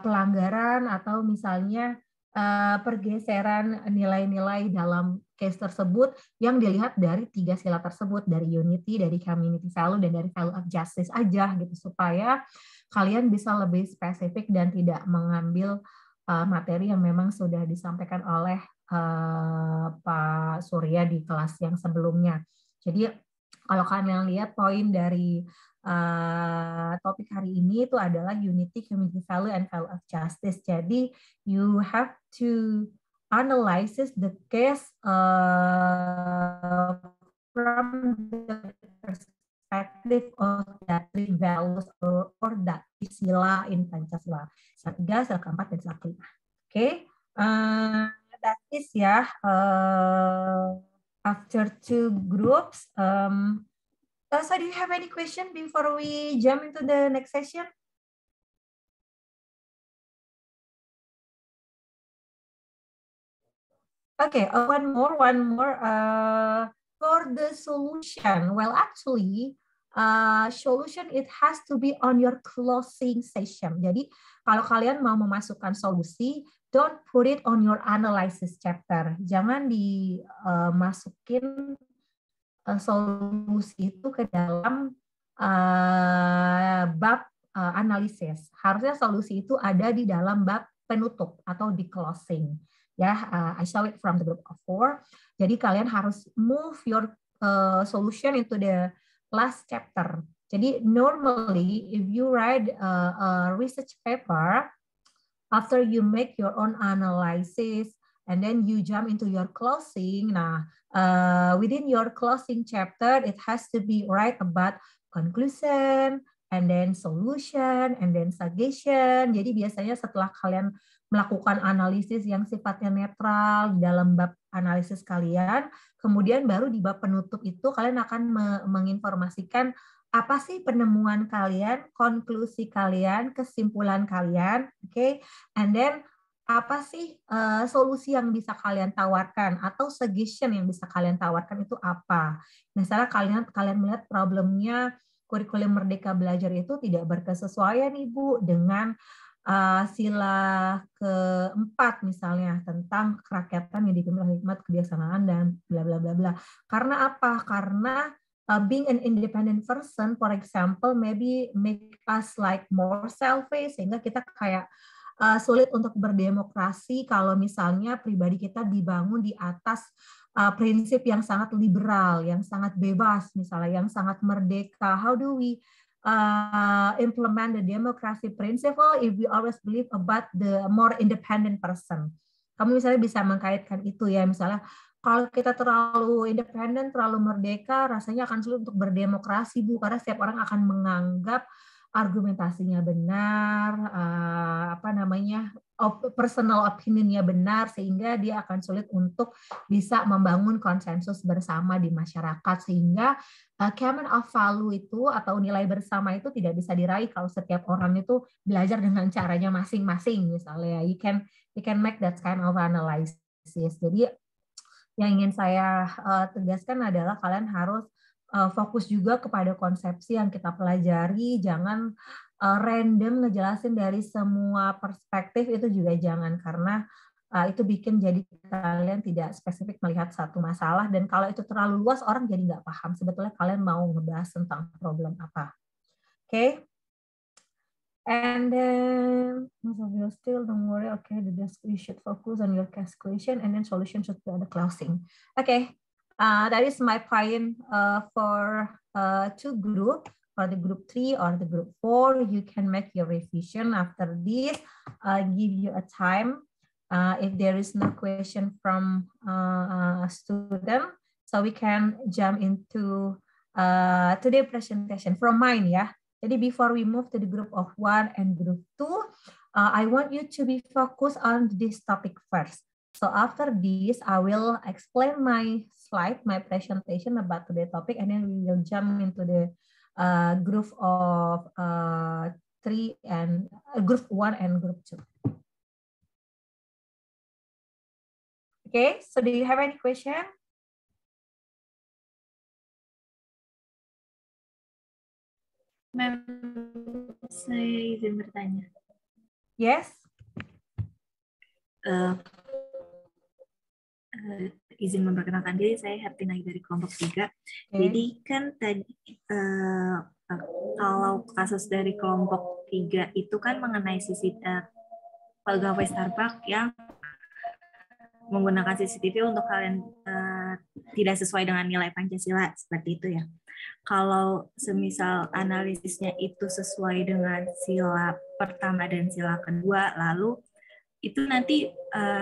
pelanggaran atau misalnya pergeseran nilai-nilai dalam case tersebut yang dilihat dari 3 sila tersebut, dari unity, dari community value, dan dari value of justice aja gitu, supaya kalian bisa lebih spesifik dan tidak mengambil materi yang memang sudah disampaikan oleh Pak Surya di kelas yang sebelumnya. Jadi kalau kalian lihat poin dari topik hari ini itu adalah unity, community value, and value of justice. Jadi you have to analyze the case from the perspective of that 3 values or that sila in Pancasila. Sila 3, sila keempat, dan sila kelima. Okay, that is ya. After 2 groups. So do you have any question before we jump into the next session? Okay, one more. For the solution, well, actually, solution it has to be on your closing session. Jadi, kalau kalian mau memasukkan solusi, don't put it on your analysis chapter. Jangan dimasukin solusi itu ke dalam bab analisis. Harusnya solusi itu ada di dalam bab penutup atau di closing. Ya, I saw it from the group of 4. Jadi kalian harus move your solution into the last chapter. Jadi normally if you write a research paper, after you make your own analysis and then you jump into your closing. Nah, within your closing chapter, it has to be right about conclusion, and then solution, and then suggestion. Jadi biasanya setelah kalian melakukan analisis yang sifatnya netral dalam bab analisis kalian, kemudian baru di bab penutup itu kalian akan menginformasikan apa sih penemuan kalian, konklusi kalian, kesimpulan kalian, okay? And then apa sih solusi yang bisa kalian tawarkan atau suggestion yang bisa kalian tawarkan itu apa? Misalnya kalian melihat problemnya kurikulum Merdeka Belajar itu tidak berkesesuaian Ibu dengan sila keempat misalnya tentang kerakyatan yang dipimpin oleh hikmat kebijaksanaan dan bla bla bla bla. Karena apa? Karena being an independent person, for example, maybe make us like more selfish sehingga kita kayak sulit untuk berdemokrasi kalau misalnya pribadi kita dibangun di atas prinsip yang sangat liberal, yang sangat bebas, misalnya yang sangat merdeka. How do we implement the democracy principle if we always believe about the more independent person? Kamu misalnya bisa mengkaitkan itu ya, misalnya kalau kita terlalu independen, terlalu merdeka, rasanya akan sulit untuk berdemokrasi, Bu, karena setiap orang akan menganggap argumentasinya benar, personal opinionnya benar, sehingga dia akan sulit untuk bisa membangun konsensus bersama di masyarakat, sehingga common of value itu atau nilai bersama itu tidak bisa diraih kalau setiap orang itu belajar dengan caranya masing-masing. Misalnya, you can make that kind of analysis. Jadi yang ingin saya tegaskan adalah kalian harus fokus juga kepada konsepsi yang kita pelajari, jangan random ngejelasin dari semua perspektif, itu juga jangan, karena itu bikin jadi kalian tidak spesifik melihat satu masalah, dan kalau itu terlalu luas orang jadi nggak paham sebetulnya kalian mau ngebahas tentang problem apa. Okay? And then, still don't worry, okay, you should focus on your calculation and then solution should be on the closing. Okay. That is my point for two group. For the group 3 or the group 4, you can make your revision after this. Give you a time if there is no question from a student, so we can jump into today's presentation from mine. Yeah. Jadi before we move to the group of 1 and group 2, I want you to be focused on this topic first. So after this, I will explain my slide, my presentation about today's topic, and then we will jump into the group of 3 and group 1 and group 2. Okay, so do you have any question? Ma'am, saya izin bertanya. Yes. Izin memperkenalkan diri, saya Hertina dari kelompok 3. Jadi kan tadi kalau kasus dari kelompok 3 itu kan mengenai sisi pegawai Starbucks yang menggunakan CCTV untuk kalian tidak sesuai dengan nilai Pancasila, seperti itu ya. Kalau semisal analisisnya itu sesuai dengan sila pertama dan sila kedua, lalu itu nanti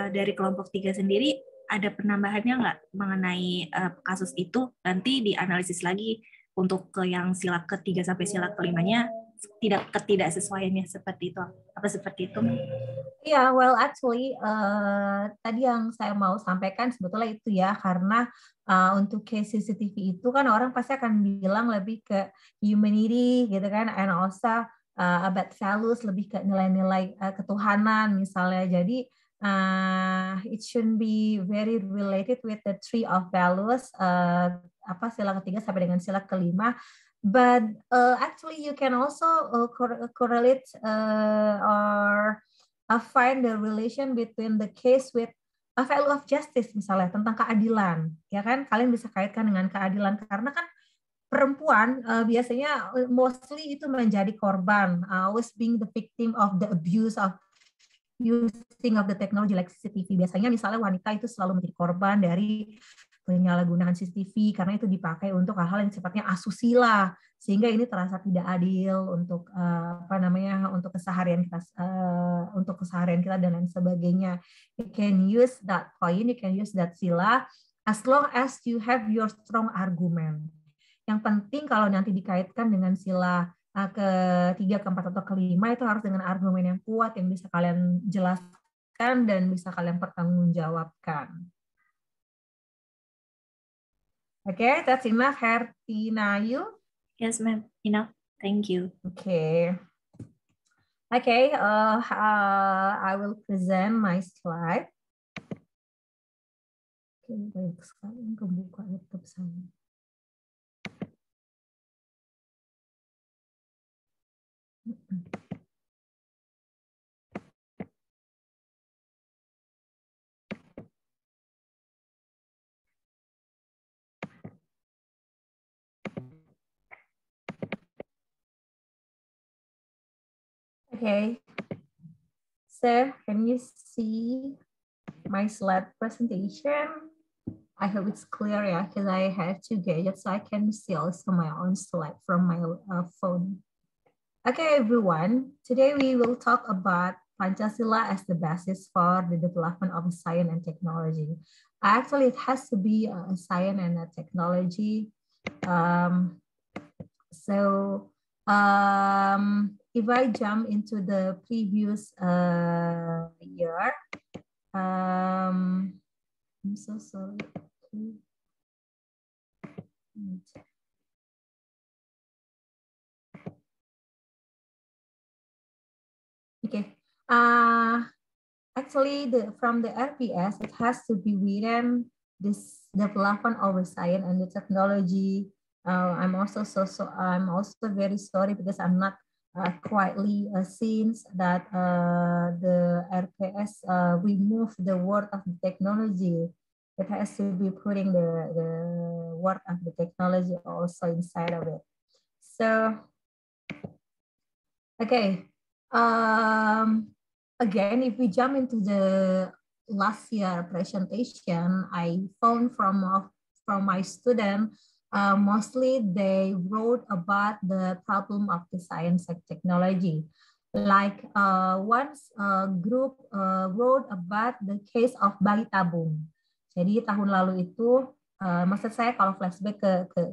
dari kelompok 3 sendiri ada penambahannya nggak mengenai kasus itu, nanti dianalisis lagi untuk ke yang sila ketiga sampai sila kelimanya ketidaksesuaiannya seperti itu, apa seperti itu? Yeah, well actually tadi yang saya mau sampaikan sebetulnya itu ya, karena untuk case CCTV itu kan orang pasti akan bilang lebih ke humanity gitu kan, and also about values, lebih ke nilai-nilai ketuhanan misalnya. Jadi It shouldn't be very related with the tree of values, sila ketiga sampai dengan sila kelima. But actually, you can also correlate or find the relation between the case with a value of justice, misalnya tentang keadilan, ya kan? Kalian bisa kaitkan dengan keadilan karena kan perempuan biasanya mostly itu menjadi korban, always being the victim of the abuse of using of the technology like CCTV. Biasanya misalnya wanita itu selalu menjadi korban dari penyalahgunaan CCTV karena itu dipakai untuk hal-hal yang sifatnya asusila, sehingga ini terasa tidak adil untuk untuk keseharian kita dan lain sebagainya. You can use that point, you can use that sila as long as you have your strong argument. Yang penting kalau nanti dikaitkan dengan sila ketiga, keempat, atau kelima itu harus dengan argumen yang kuat yang bisa kalian jelaskan dan bisa kalian pertanggungjawabkan. Okay, that's enough, Hertinayu. Yes, ma'am. Enough. Thank you. Okay. Okay, I will present my slide. Okay, baik sekali kebuka laptop saya. Okay, so can you see my slide presentation? I hope it's clear, yeah, because I have two gadgets, so I can see also my own slide from my phone. Okay, everyone, today we will talk about Pancasila as the basis for the development of science and technology. Actually, it has to be a science and a technology. If I jump into the previous year, I'm so sorry. Okay. Actually, from the RPS, it has to be written this development of science and the technology. I'm also very sorry because I'm not quietly since that the RPS removed the word of the technology. It has to be putting the word of the technology also inside of it. So, okay. Again, if we jump into the last year presentation, I found from my student, mostly they wrote about the problem of the science and technology. Like once group wrote about the case of bayi tabung. Jadi tahun lalu itu, maksud saya kalau flashback ke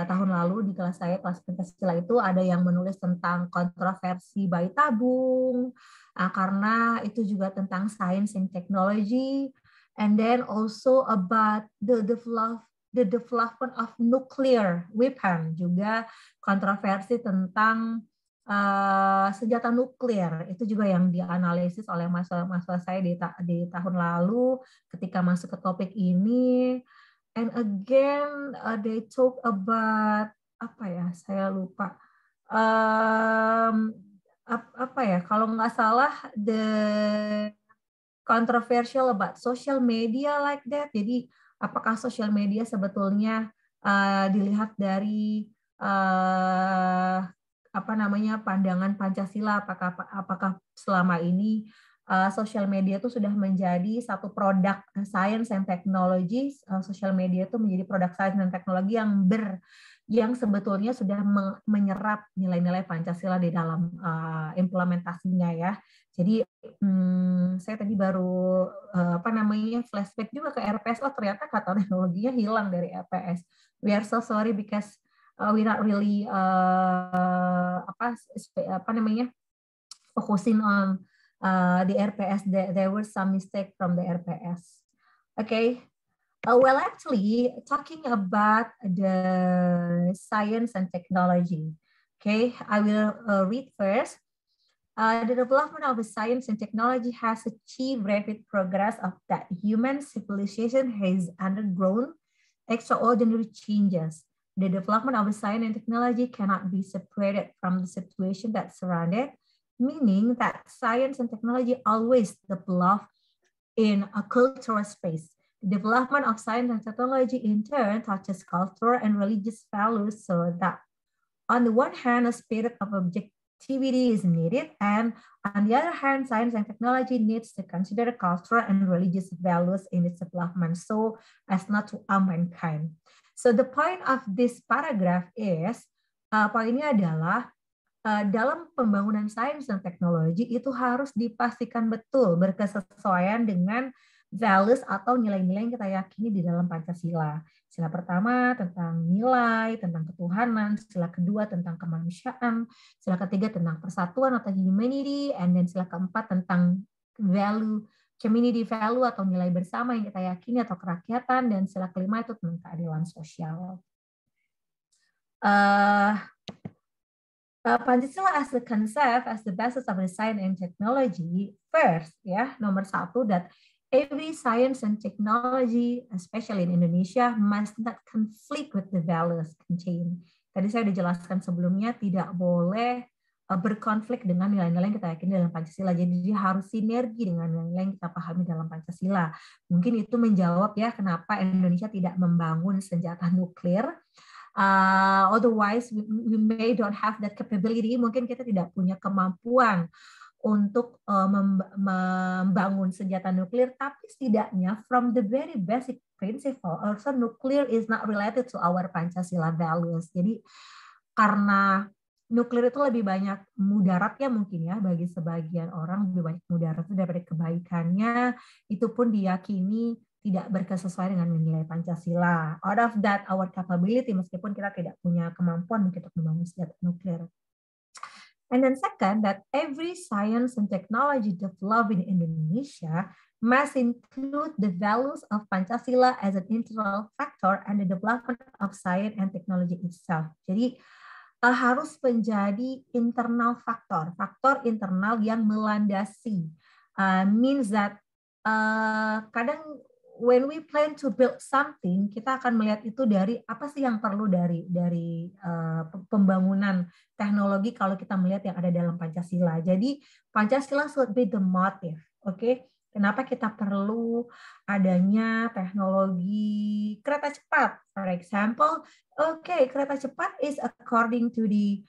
tahun lalu di kelas saya, kelas Pancasila itu ada yang menulis tentang kontroversi bayi tabung, karena itu juga tentang science and technology, and then also about the development of nuclear weapon, juga kontroversi tentang senjata nuklir. Itu juga yang dianalisis oleh mahasiswa saya di tahun lalu ketika masuk ke topik ini. And again, they talk about apa ya? Saya lupa. Apa ya? Kalau nggak salah, the controversial about social media like that. Jadi, apakah social media sebetulnya dilihat dari pandangan Pancasila? Apakah selama ini social media itu sudah menjadi satu produk science and technology. Social media itu menjadi produk science dan teknologi yang sebetulnya sudah menyerap nilai-nilai Pancasila di dalam implementasinya ya. Jadi saya tadi baru flashback juga ke RPS. Oh ternyata kata teknologinya hilang dari RPS. We are so sorry because we not really focusing on the RPS. There were some mistake from the RPS. Okay. Well, actually, talking about the science and technology. Okay, I will read first. The development of science and technology has achieved rapid progress of that human civilization has undergone extraordinary changes. The development of science and technology cannot be separated from the situation that surrounded, meaning that science and technology always develop in a cultural space. The development of science and technology in turn touches cultural and religious values, so that on the one hand, a spirit of objectivity is needed, and on the other hand, science and technology needs to consider cultural and religious values in its development so as not to harm mankind. So the point of this paragraph is, poinnya adalah dalam pembangunan sains dan teknologi itu harus dipastikan betul berkesesuaian dengan values atau nilai-nilai yang kita yakini di dalam Pancasila. Sila pertama tentang nilai, tentang ketuhanan, sila kedua tentang kemanusiaan, sila ketiga tentang persatuan atau humanity, and then sila keempat tentang value, community value atau nilai bersama yang kita yakini atau kerakyatan, dan sila kelima itu tentang keadilan sosial. Pancasila as a concept, as the basis of the science and technology, first, ya, nomor satu, that every science and technology, especially in Indonesia, must not conflict with the values contained. Tadi saya sudah jelaskan sebelumnya, tidak boleh berkonflik dengan nilai-nilai yang kita yakini dalam Pancasila. Jadi dia harus sinergi dengan nilai-nilai yang kita pahami dalam Pancasila. Mungkin itu menjawab ya kenapa Indonesia tidak membangun senjata nuklir. Otherwise, we may don't have that capability. Mungkin kita tidak punya kemampuan untuk membangun senjata nuklir, tapi setidaknya from the very basic principle, also nuclear is not related to our Pancasila values. Jadi karena nuklir itu lebih banyak mudaratnya mungkin ya, bagi sebagian orang lebih banyak mudaratnya daripada kebaikannya, itu pun diyakini tidak berkesesuaian dengan nilai Pancasila. Out of that, our capability, meskipun kita tidak punya kemampuan untuk membangun senjata nuklir. And then second, that every science and technology developed in Indonesia must include the values of Pancasila as an integral factor and the development of science and technology itself. Jadi harus menjadi internal faktor, faktor internal yang melandasi. Means that kadang when we plan to build something, kita akan melihat itu dari apa sih yang perlu dari pembangunan teknologi kalau kita melihat yang ada dalam Pancasila. Jadi Pancasila should be the motive, oke? Kenapa kita perlu adanya teknologi kereta cepat? For example, kereta cepat is according to the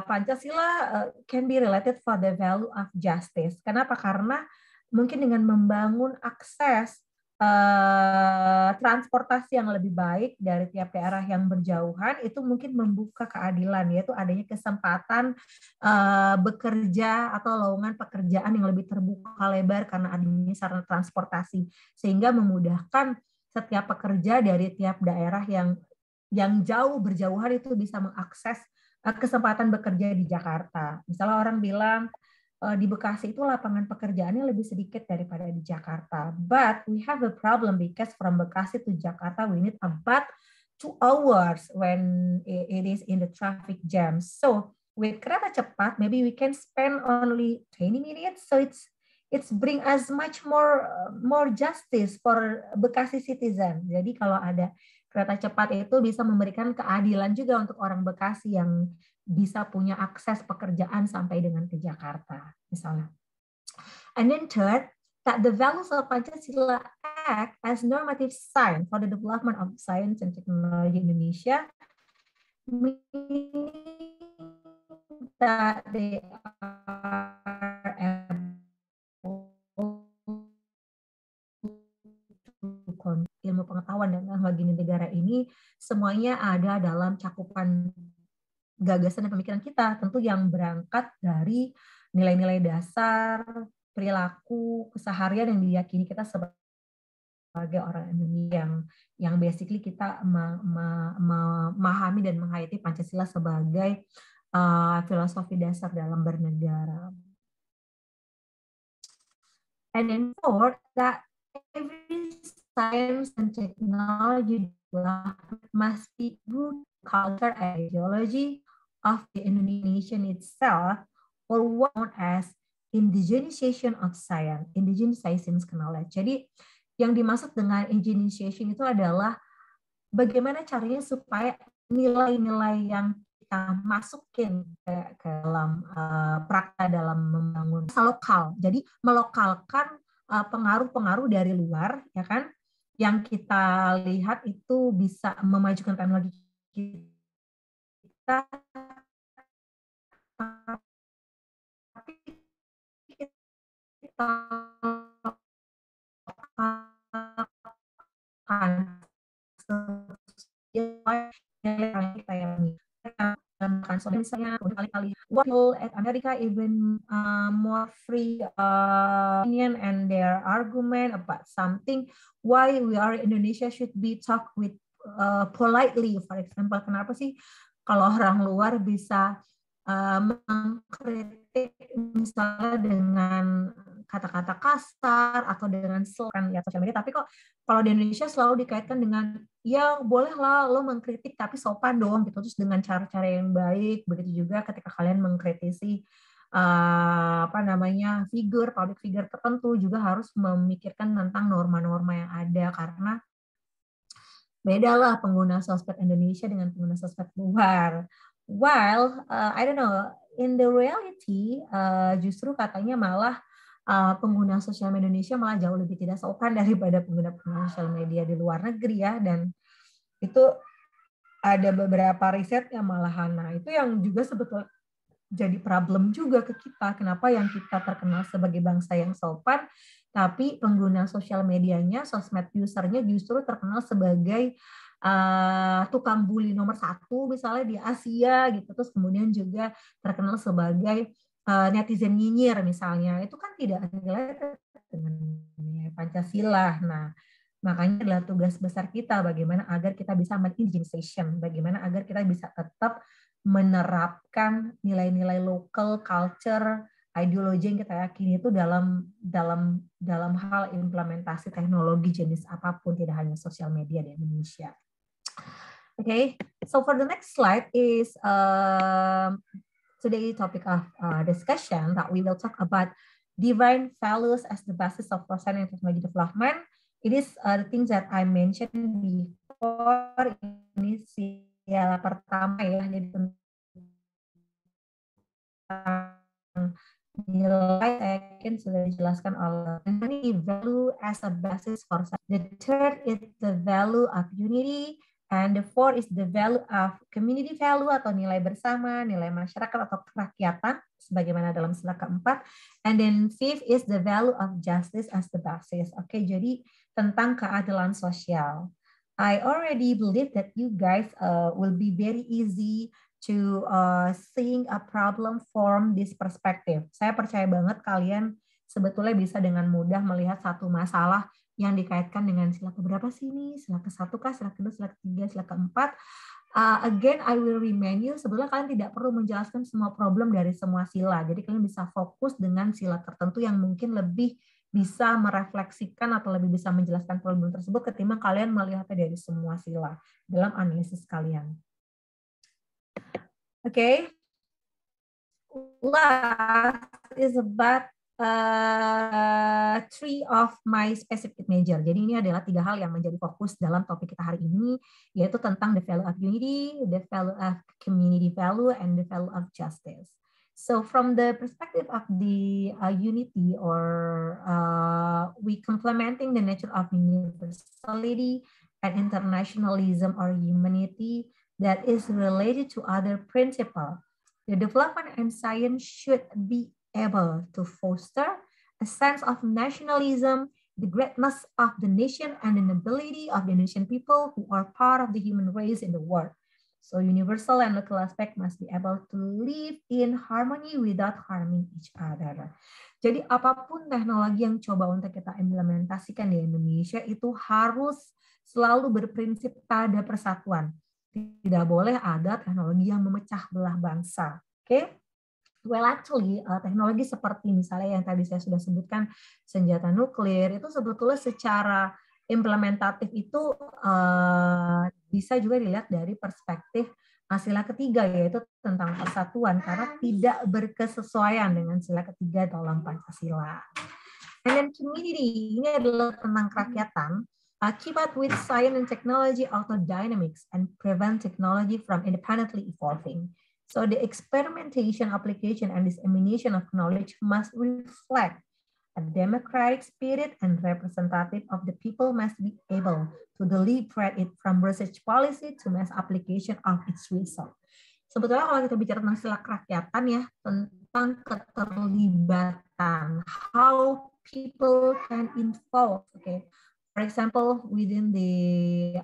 Pancasila can be related for the value of justice. Kenapa? Karena mungkin dengan membangun akses transportasi yang lebih baik dari tiap daerah yang berjauhan, itu mungkin membuka keadilan, yaitu adanya kesempatan bekerja atau lowongan pekerjaan yang lebih terbuka lebar karena adanya sarana transportasi, sehingga memudahkan setiap pekerja dari tiap daerah yang jauh berjauhan itu bisa mengakses kesempatan bekerja di Jakarta. Misalnya orang bilang, di Bekasi itu lapangan pekerjaannya lebih sedikit daripada di Jakarta. But we have a problem because from Bekasi to Jakarta we need about 2 hours when it is in the traffic jam. So with kereta cepat, maybe we can spend only 20 minutes. So it's bring us much more justice for Bekasi citizen. Jadi kalau ada kereta cepat itu bisa memberikan keadilan juga untuk orang Bekasi yang bisa punya akses pekerjaan sampai dengan ke Jakarta, misalnya. And then third, that the values of Pancasila act as normative sign for the development of science and technology in Indonesia, meaning that they are ilmu pengetahuan dan teknologi negara ini semuanya ada dalam cakupan gagasan dan pemikiran kita, tentu yang berangkat dari nilai-nilai dasar, perilaku, keseharian yang diyakini kita sebagai orang Indonesia, yang basically kita memahami dan menghayati Pancasila sebagai filosofi dasar dalam bernegara. And then fourth, that every science and technology must be root culture and ideology of the Indonesian itself, or what known as indigenization of science, indigenization knowledge. Jadi yang dimaksud dengan indigenization itu adalah bagaimana caranya supaya nilai-nilai yang kita masukin ke dalam praktek dalam membangun lokal. Jadi melokalkan pengaruh-pengaruh dari luar, ya kan? Yang kita lihat itu bisa memajukan teknologi kita, tapi kita misalnya kali-kali at America even more free opinion and their argument about something, why we are Indonesia should be talk with politely, for example. Kenapa sih kalau orang luar bisa mengkritik misalnya dengan kata-kata kasar atau dengan slang ya sosial media, tapi kok kalau di Indonesia selalu dikaitkan dengan ya bolehlah lo mengkritik tapi sopan dong gitu, terus dengan cara-cara yang baik. Begitu juga ketika kalian mengkritisi public figure tertentu juga harus memikirkan tentang norma-norma yang ada, karena bedalah pengguna sosmed Indonesia dengan pengguna sosmed luar. While I don't know, in the reality justru katanya malah pengguna sosial media Indonesia malah jauh lebih tidak sopan daripada pengguna sosial media di luar negeri ya, dan itu ada beberapa riset yang malahan. Nah, itu yang juga sebetulnya jadi problem juga ke kita. Kenapa yang kita terkenal sebagai bangsa yang sopan, tapi pengguna sosial medianya, sosmed usernya justru terkenal sebagai tukang bully nomor 1 misalnya di Asia gitu, terus kemudian juga terkenal sebagai netizen nyinyir misalnya. Itu kan tidak related dengan Pancasila. Nah, makanya adalah tugas besar kita bagaimana agar kita bisa indigenization, bagaimana agar kita bisa tetap menerapkan nilai-nilai local culture, ideologi yang kita yakini itu dalam hal implementasi teknologi jenis apapun, tidak hanya sosial media di Indonesia. Okay, so for the next slide is today's topic of discussion that we will talk about divine values as the basis of science and technology development. It is the things that I mentioned before. Ini ya pertama ya, jadi nilai saya yakin sudah dijelaskan oleh ini value as a basis for science. The third is the value of unity. And the fourth is the value of community value atau nilai bersama, nilai masyarakat atau kerakyatan, sebagaimana dalam sila keempat. And then fifth is the value of justice as the basis. Oke, jadi tentang keadilan sosial. I already believe that you guys will be very easy to seeing a problem from this perspective. Saya percaya banget kalian sebetulnya bisa dengan mudah melihat satu masalah yang dikaitkan dengan sila keberapa sih ini? Sila ke-1 kah, sila ke-2, sila ke-3, sila ke-4. Again, I will remind you, sebetulnya kalian tidak perlu menjelaskan semua problem dari semua sila. Jadi kalian bisa fokus dengan sila tertentu yang mungkin lebih bisa merefleksikan atau lebih bisa menjelaskan problem tersebut ketimbang kalian melihatnya dari semua sila dalam analisis kalian. Okay. Last is about three of my specific major. Jadi ini adalah 3 hal yang menjadi fokus dalam topik kita hari ini, yaitu tentang the value of unity, the value of community value, and the value of justice. So from the perspective of the unity, or we complementing the nature of universality and internationalism or humanity that is related to other principle. The development and science should be able to foster a sense of nationalism, the greatness of the nation, and the nobility of the nation people who are part of the human race in the world. So universal and local aspect must be able to live in harmony without harming each other. Jadi apapun teknologi yang coba untuk kita implementasikan di Indonesia itu harus selalu berprinsip pada persatuan. Tidak boleh ada teknologi yang memecah belah bangsa. Oke? Well, actually, teknologi seperti misalnya yang tadi saya sudah sebutkan, senjata nuklir, itu sebetulnya secara implementatif itu bisa juga dilihat dari perspektif sila ketiga, yaitu tentang persatuan, karena tidak berkesesuaian dengan sila ketiga dalam Pancasila. And then community, ini adalah tentang kerakyatan. Keep up with science and technology auto dynamics and prevent technology from independently evolving. So the experimentation, application, and dissemination of knowledge must reflect a democratic spirit, and representative of the people must be able to deliberate it from research policy to mass application of its result. Sebetulnya kalau kita bicara tentang sila kerakyatan ya, tentang keterlibatan, how people can involve, okay. For example, within the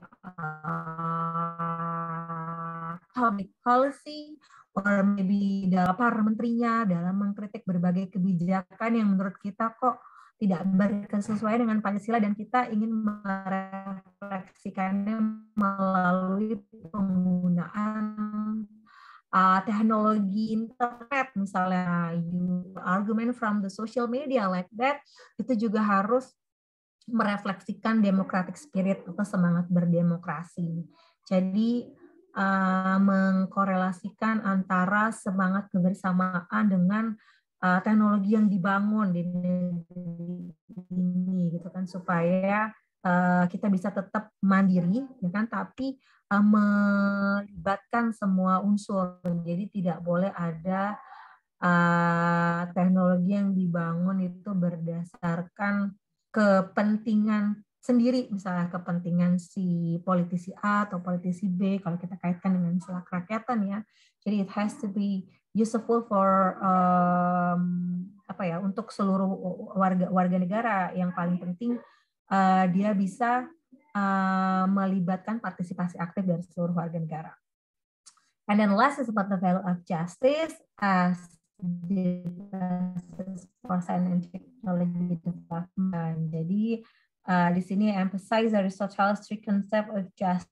public policy, or maybe dalam para menterinya dalam mengkritik berbagai kebijakan yang menurut kita kok tidak berkesesuaian dengan Pancasila, dan kita ingin merefleksikannya melalui penggunaan teknologi internet, misalnya argument from the social media like that, itu juga harus merefleksikan democratic spirit atau semangat berdemokrasi. Jadi mengkorelasikan antara semangat kebersamaan dengan teknologi yang dibangun di negeri ini, gitu kan, supaya kita bisa tetap mandiri, ya kan, tapi melibatkan semua unsur. Jadi tidak boleh ada teknologi yang dibangun itu berdasarkan kepentingan sendiri, misalnya kepentingan si politisi A atau politisi B, kalau kita kaitkan dengan sila kerakyatan ya. Jadi it has to be useful for untuk seluruh warga negara. Yang paling penting dia bisa melibatkan partisipasi aktif dari seluruh warga negara. And then last is about the value of justice as the basis for science and technology development. Jadi di sini emphasize Aristotle's concept of justice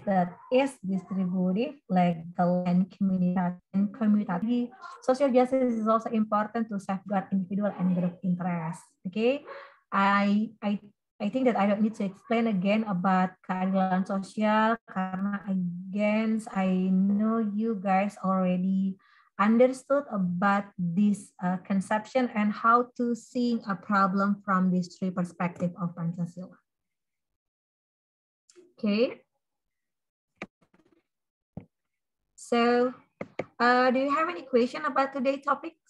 that is distributive, legal, and commutative. Social justice is also important to safeguard individual and group interests. Okay, I think that I don't need to explain again about keadilan sosial, karena again I know you guys already understood about this conception and how to see a problem from these three perspectives of Pancasila. Okay. So, do you have any question about today's topics?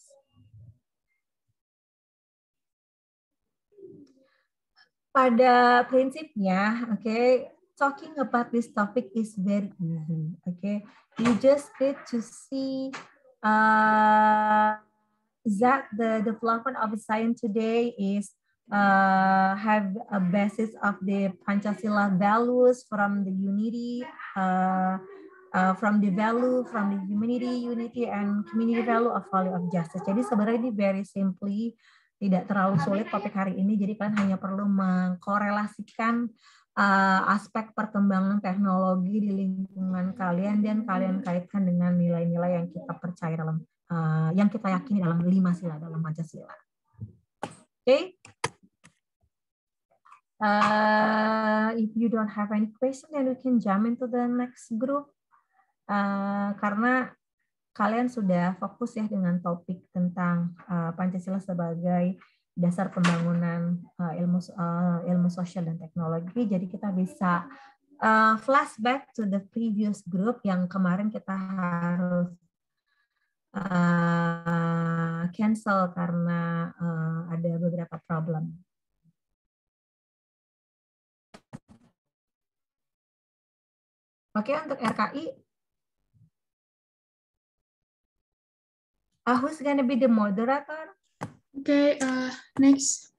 Pada prinsipnya, okay, talking about this topic is very easy. Okay, you just need to see that the development of science today is have a basis of the Pancasila values, from the unity, from the value, from the humanity, unity, and community value of justice. Jadi sebenarnya ini very simply, tidak terlalu sulit topik hari ini. Jadi kalian hanya perlu mengkorelasikan aspek perkembangan teknologi di lingkungan kalian, dan kalian kaitkan dengan nilai-nilai yang kita percaya dalam yang kita yakini dalam 5 sila dalam Pancasila. Okay. If you don't have any question, then we can jump into the next group. Karena kalian sudah fokus ya dengan topik tentang Pancasila sebagai dasar pembangunan ilmu sosial dan teknologi. Jadi kita bisa flashback to the previous group yang kemarin kita harus cancel karena ada beberapa problem. Oke, untuk RKI, who's gonna be the moderator? Okay, next.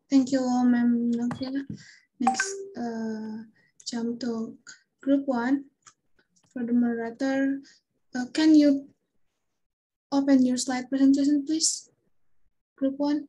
Thank you, Ma'am Novia. Next, jump to group 1. For the moderator, can you open your slide presentation, please? Group 1.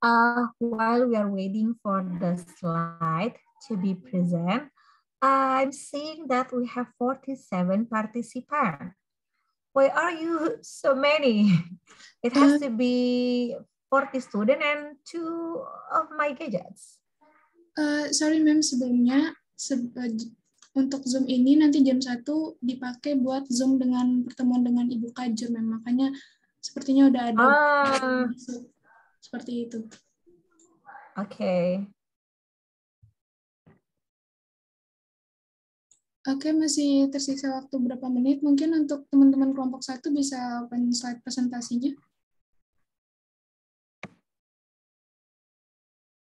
While we are waiting for the slide to be present, I'm seeing that we have 47 participants. Why are you so many? It has to be 40 students and 2 of my gadgets. Sorry ma'am, sebelumnya untuk Zoom ini nanti jam 1 dipakai buat Zoom dengan pertemuan dengan Ibu Kajur, ma'am. Makanya sepertinya udah ada seperti itu. Oke. Oke, masih tersisa waktu berapa menit. Mungkin untuk teman-teman kelompok 1 bisa open slide presentasinya.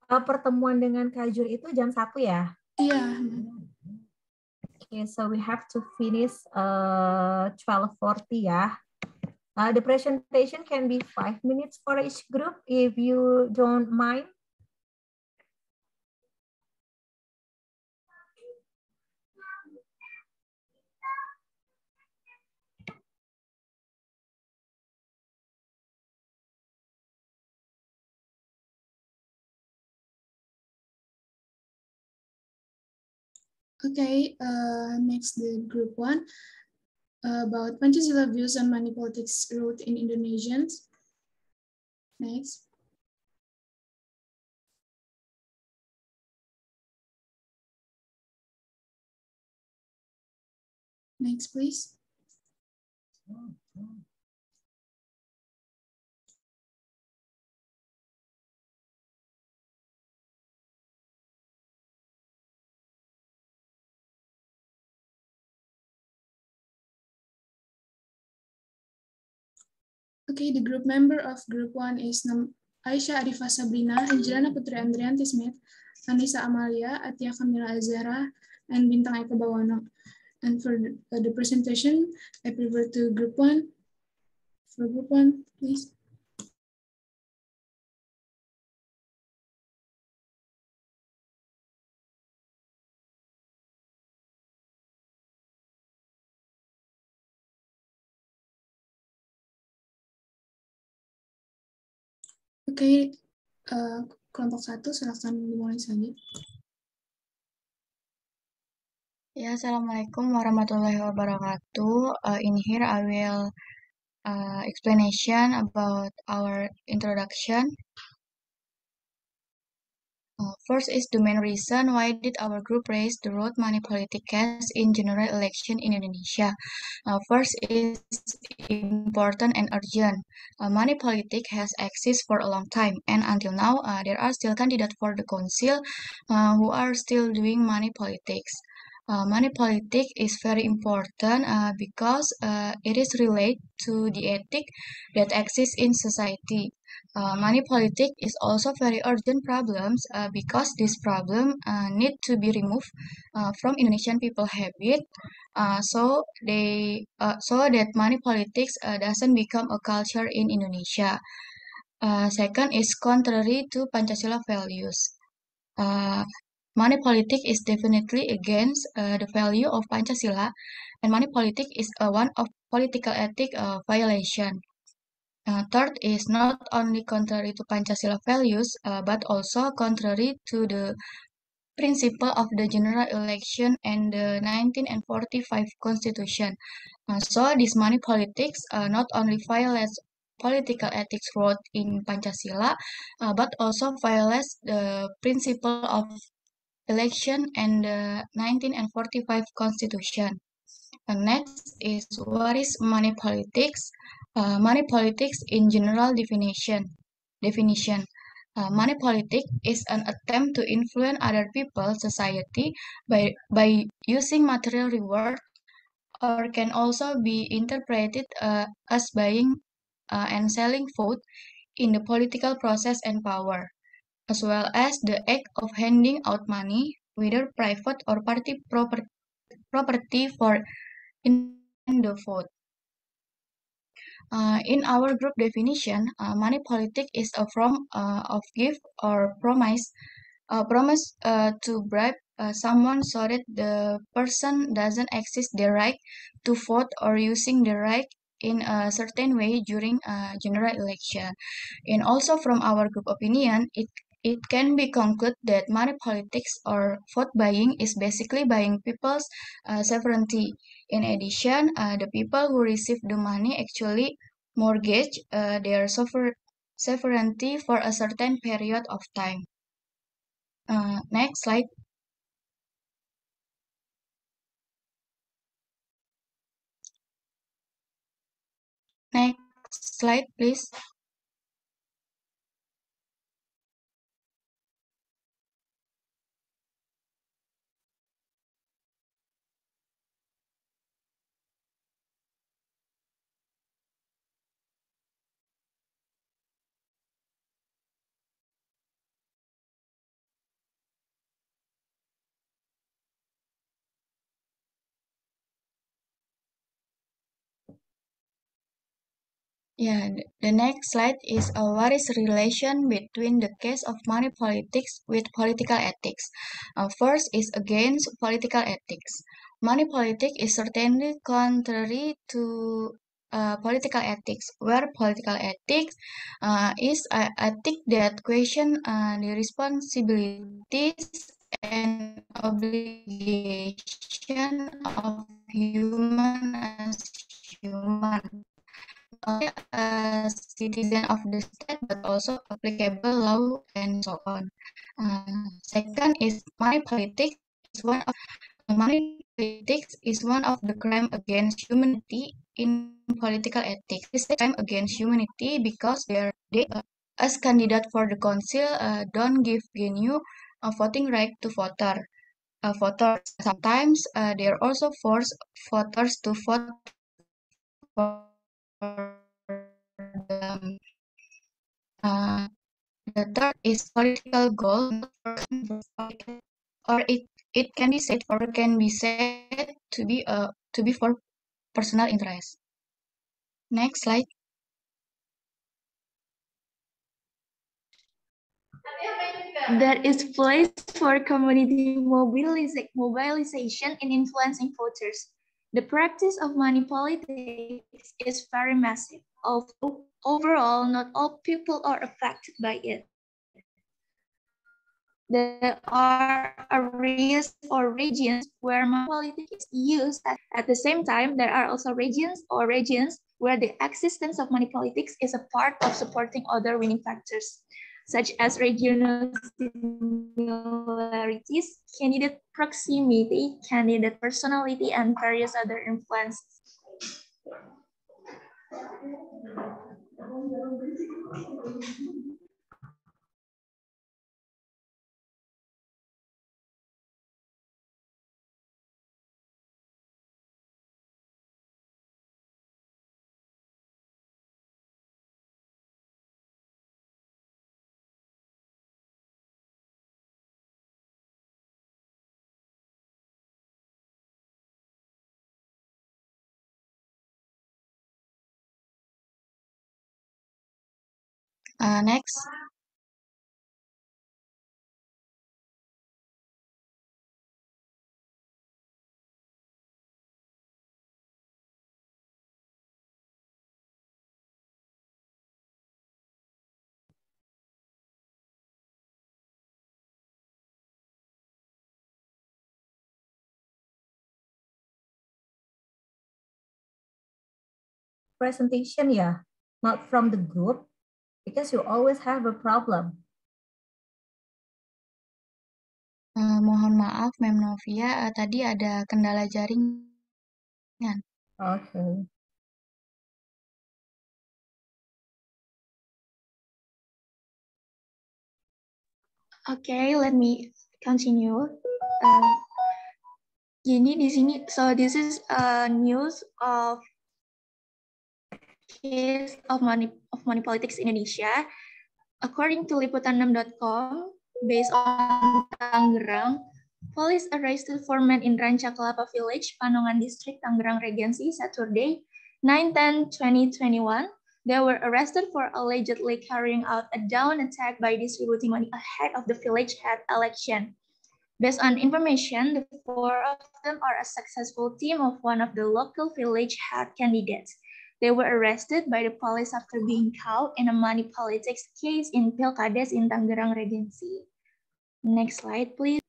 Pertemuan dengan Kajur itu jam 1 ya? Iya. Okay, so we have to finish 12:40 ya. The presentation can be 5 minutes for each group if you don't mind. Okay, next the group 1 about Pancasila views on money politics wrote in Indonesians. Next. Next, please. Okay, the group member of group 1 is Aisyah Arifah Sabrina, Angelina Putri Andrianti Smith, Anissa Amalia, Atia Kamila Azhara, and Bintang Eka Bawono. And for the presentation, I prefer to group 1. For group 1, please. Oke, kelompok 1, silakan dimulai saja. Ya, Assalamualaikum warahmatullahi wabarakatuh. In here I will explanation about our introduction. First is the main reason why did our group raise the road money politics case in general election in Indonesia. First is important and urgent. Money politics has existed for a long time, and until now there are still candidates for the council who are still doing money politics. Money politics is very important because it is related to the ethic that exists in society. Money politics is also very urgent problems because this problem need to be removed from Indonesian people habit, so that money politics doesn't become a culture in Indonesia. Second is contrary to Pancasila values. Money politics is definitely against the value of Pancasila, and money politics is one of political ethic violation. Third is not only contrary to Pancasila values, but also contrary to the principle of the general election and the 1945 Constitution. So this money politics not only violates political ethics wrote in Pancasila, but also violates the principle of election and the 1945 Constitution. Next is what is money politics? Money politics in general definition. Money politics is an attempt to influence other people, society, by using material reward, or can also be interpreted as buying and selling vote in the political process and power, as well as the act of handing out money, whether private or party property for in the vote. In our group definition, money politics is a form of gift or promise to bribe someone so that the person doesn't exercise their right to vote or using the right in a certain way during a general election. And also from our group opinion, it can be concluded that money politics or vote buying is basically buying people's sovereignty. In addition, the people who receive the money actually mortgage their sovereignty for a certain period of time. Next slide. Next slide, please. Yeah, the next slide is what is the relation between the case of money politics with political ethics. First is against political ethics. Money politics is certainly contrary to political ethics, where political ethics is an ethic that question the responsibilities and obligation of human as human. Only a citizen of the state, but also applicable law and so on. Second is money politics is one of the crime against humanity in political ethics. This crime against humanity because they as candidate for the council don't give GNU a voting right to voters. Sometimes they are also force voters to vote for them. The third is political goal, or it can be said to be for personal interest. Next slide. There is place for community mobilization in influencing voters. The practice of money politics is very massive, although overall not all people are affected by it. There are areas or regions where money politics is used. At the same time, there are also regions where the existence of money politics is a part of supporting other winning factors, such as regional similarities, candidate proximity, candidate personality, and various other influences. Next. Presentation, yeah, not from the group, because you always have a problem. Mohon maaf, Mem Novia, tadi ada kendala jaringan. Okay. Okay, let me continue. Jadi di sini, so this is a news of case of money politics in Indonesia. According to liputan6.com, based on Tangerang, police arrested 4 men in Ranca Kelapa Village, Panongan District, Tangerang Regency, Saturday, 9/10/2021. They were arrested for allegedly carrying out a dawn attack by distributing money ahead of the village head election. Based on information, the 4 of them are a successful team of one of the local village head candidates. They were arrested by the police after being caught in a money politics case in Pilkades in Tangerang Regency. Next slide, please.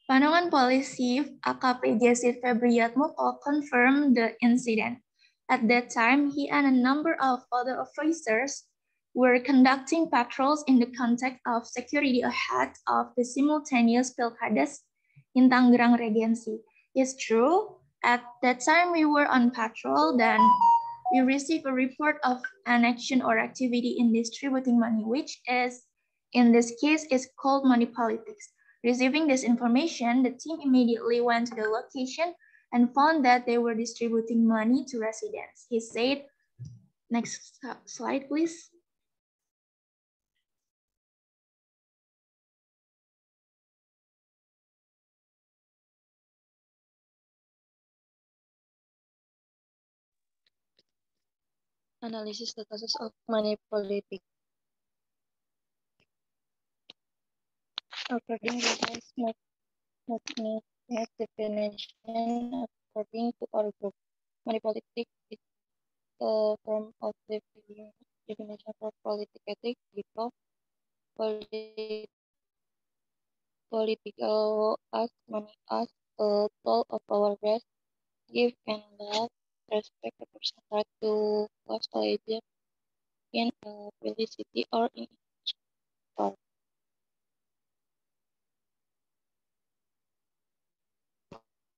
Panangan Polisi AKP Jessit Febriatmoko confirmed the incident. At that time, he and a number of other officers were conducting patrols in the context of security ahead of the simultaneous Pilkades in Tangerang Regency. It's true, at that time we were on patrol, then we received a report of an action or activity in distributing money, which is, in this case, is called money politics. Receiving this information, the team immediately went to the location and found that they were distributing money to residents. He said, next slide, please. Analysis the causes of money politics. According to this definition, according to our group, money politics is a form of definition for political ethics because political as money as a tool of our rest, give and love, respect a person's right to cause allegiance in felicity or in power.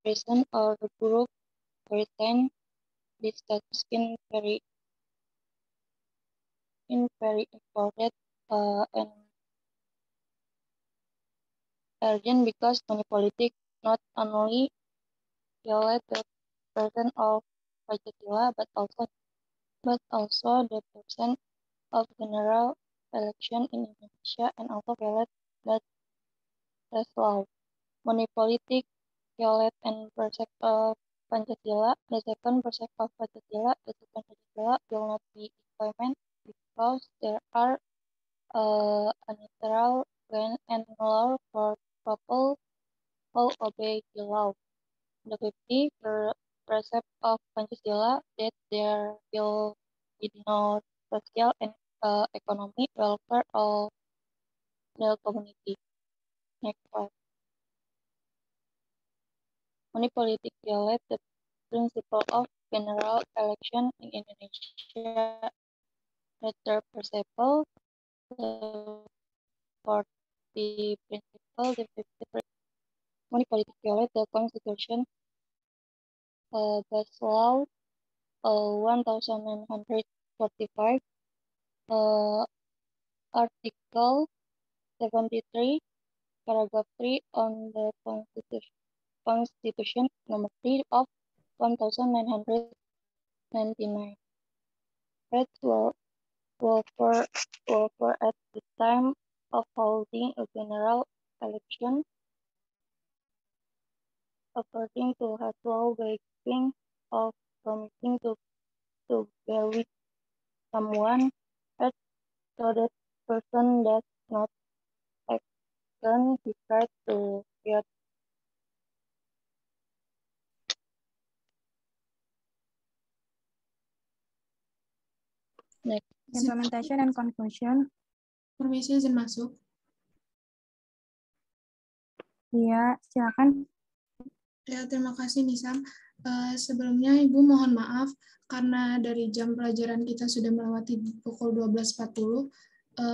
Person or group retain this status in very important and urgent because money politics not only violate the person of Pancasila but also the person of general election in Indonesia and also violate that law. Money politics violate and precept of Pancasila. The second precept of Pancasila, will not be implemented because there are unnatural when and law for people who obey the law. The 50th precept of Pancasila that there will be no social and economic welfare of the community. Next slide. Money politics violate the principle of general election in Indonesia. The third principle, for the principle, the 50th money politics violate the Constitution. That's law 1945, Article 73, Paragraph 3 on the Constitution Number 3 of 1999. Rights were at the time of holding a general election according to habitual waiving of promising to bear with someone else so that person does not extend his right to get. Next. Implementation and conclusion. Permisi, izin masuk. Iya, silakan. Ya, terima kasih Nisam. Sebelumnya Ibu mohon maaf karena dari jam pelajaran kita sudah melewati pukul 12.40.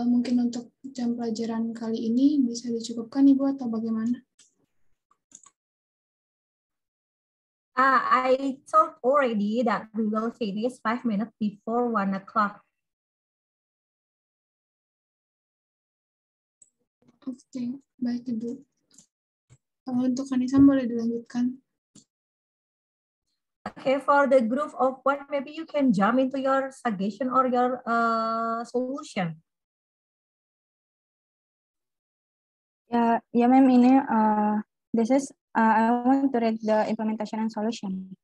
Mungkin untuk jam pelajaran kali ini bisa dicukupkan Ibu atau bagaimana? I told already that we will finish 5 minutes before 1 o'clock. Oke, baik Ibu. Untuk Anissa boleh dilanjutkan. Okay, for the group of one, maybe you can jump into your suggestion or your solution. Ya, ma'am, ini this is I want to read the implementation and solution.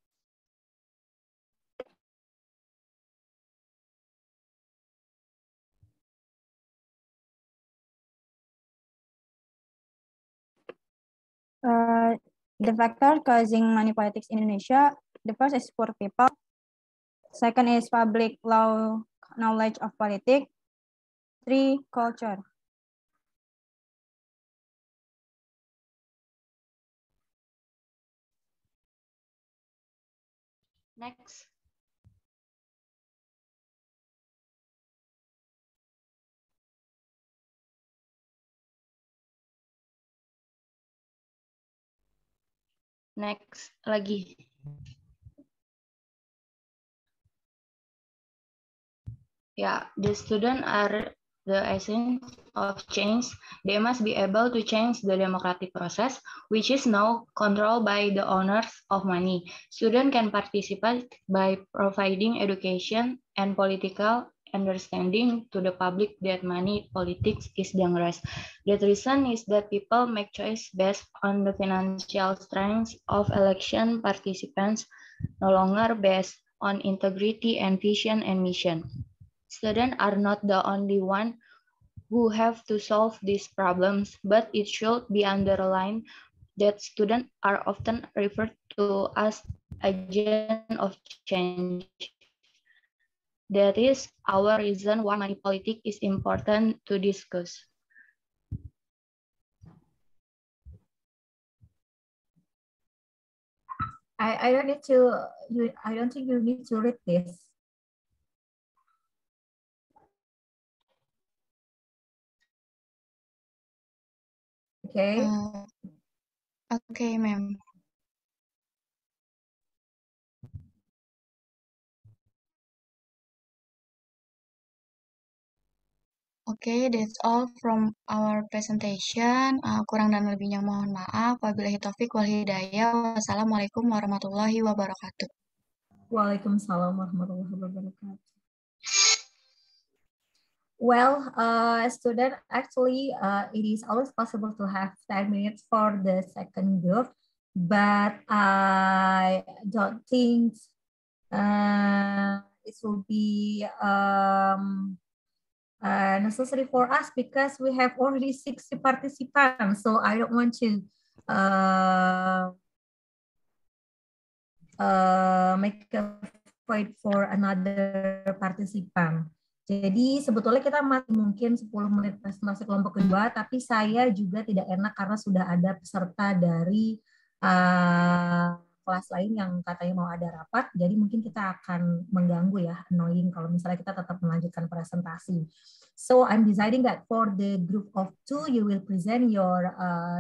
The factor causing money politics in Indonesia, the first is poor people. Second is public law knowledge of politics. 3, culture. Next. Next lagi. Yeah, the students are the essence of change. They must be able to change the democratic process, which is now controlled by the owners of money. Students can participate by providing education and political understanding to the public that money politics is dangerous. The reason is that people make choice based on the financial strength of election participants, no longer based on integrity and vision and mission. Students are not the only one who have to solve these problems, but it should be underlined that students are often referred to as agents of change. That is our reason why money politics is important to discuss. I don't need to. I don't think you need to read this. Okay. Okay, ma'am. Okay, that's all from our presentation. Kurang dan lebihnya mohon maaf. Wabillahi taufik wal hidayah. Wassalamualaikum warahmatullahi wabarakatuh. Waalaikumsalam warahmatullahi wabarakatuh. Well, student, actually, it is always possible to have 10 minutes for the second group, but I don't think it will be necessary for us because we have already 60 participants. So I don't want to make a fight for another participant. Jadi sebetulnya kita masih mungkin 10 menit presentasi kelompok kedua, tapi saya juga tidak enak karena sudah ada peserta dari kelas lain yang katanya mau ada rapat, jadi mungkin kita akan mengganggu ya, annoying kalau misalnya kita tetap melanjutkan presentasi. So I'm deciding that for the group of 2, you will present your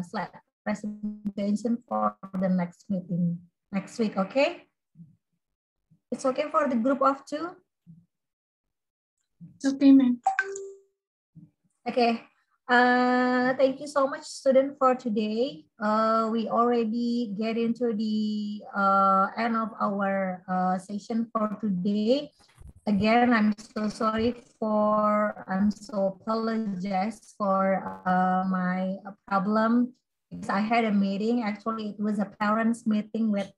slide presentation for the next meeting next week, okay? It's okay for the group of 2? Okay, ma'am. Okay. Thank you so much, student, for today. We already get into the end of our session for today. Again, I'm so apologize for my problem because I had a meeting. Actually, it was a parents meeting with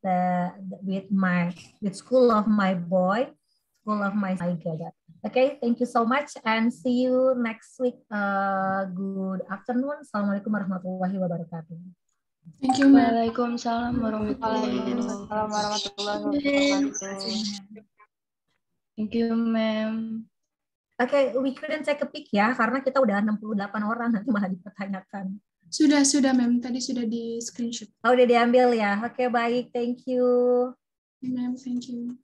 school of my boy, school of my son. Okay, thank you so much and see you next week. Good afternoon. Assalamualaikum warahmatullahi wabarakatuh. Thank you, ma'am. Waalaikumsalam warahmatullahi wabarakatuh. Thank you, ma'am. Okay, we couldn't take a pic ya, karena kita udah 68 orang, nanti malah dipertanyakan. Sudah, ma'am. Tadi sudah di screenshot. Oh, udah diambil ya. Oke, baik. Thank you. Ma'am, thank you.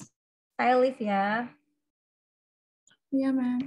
Saya leave ya. Iya, ma'am.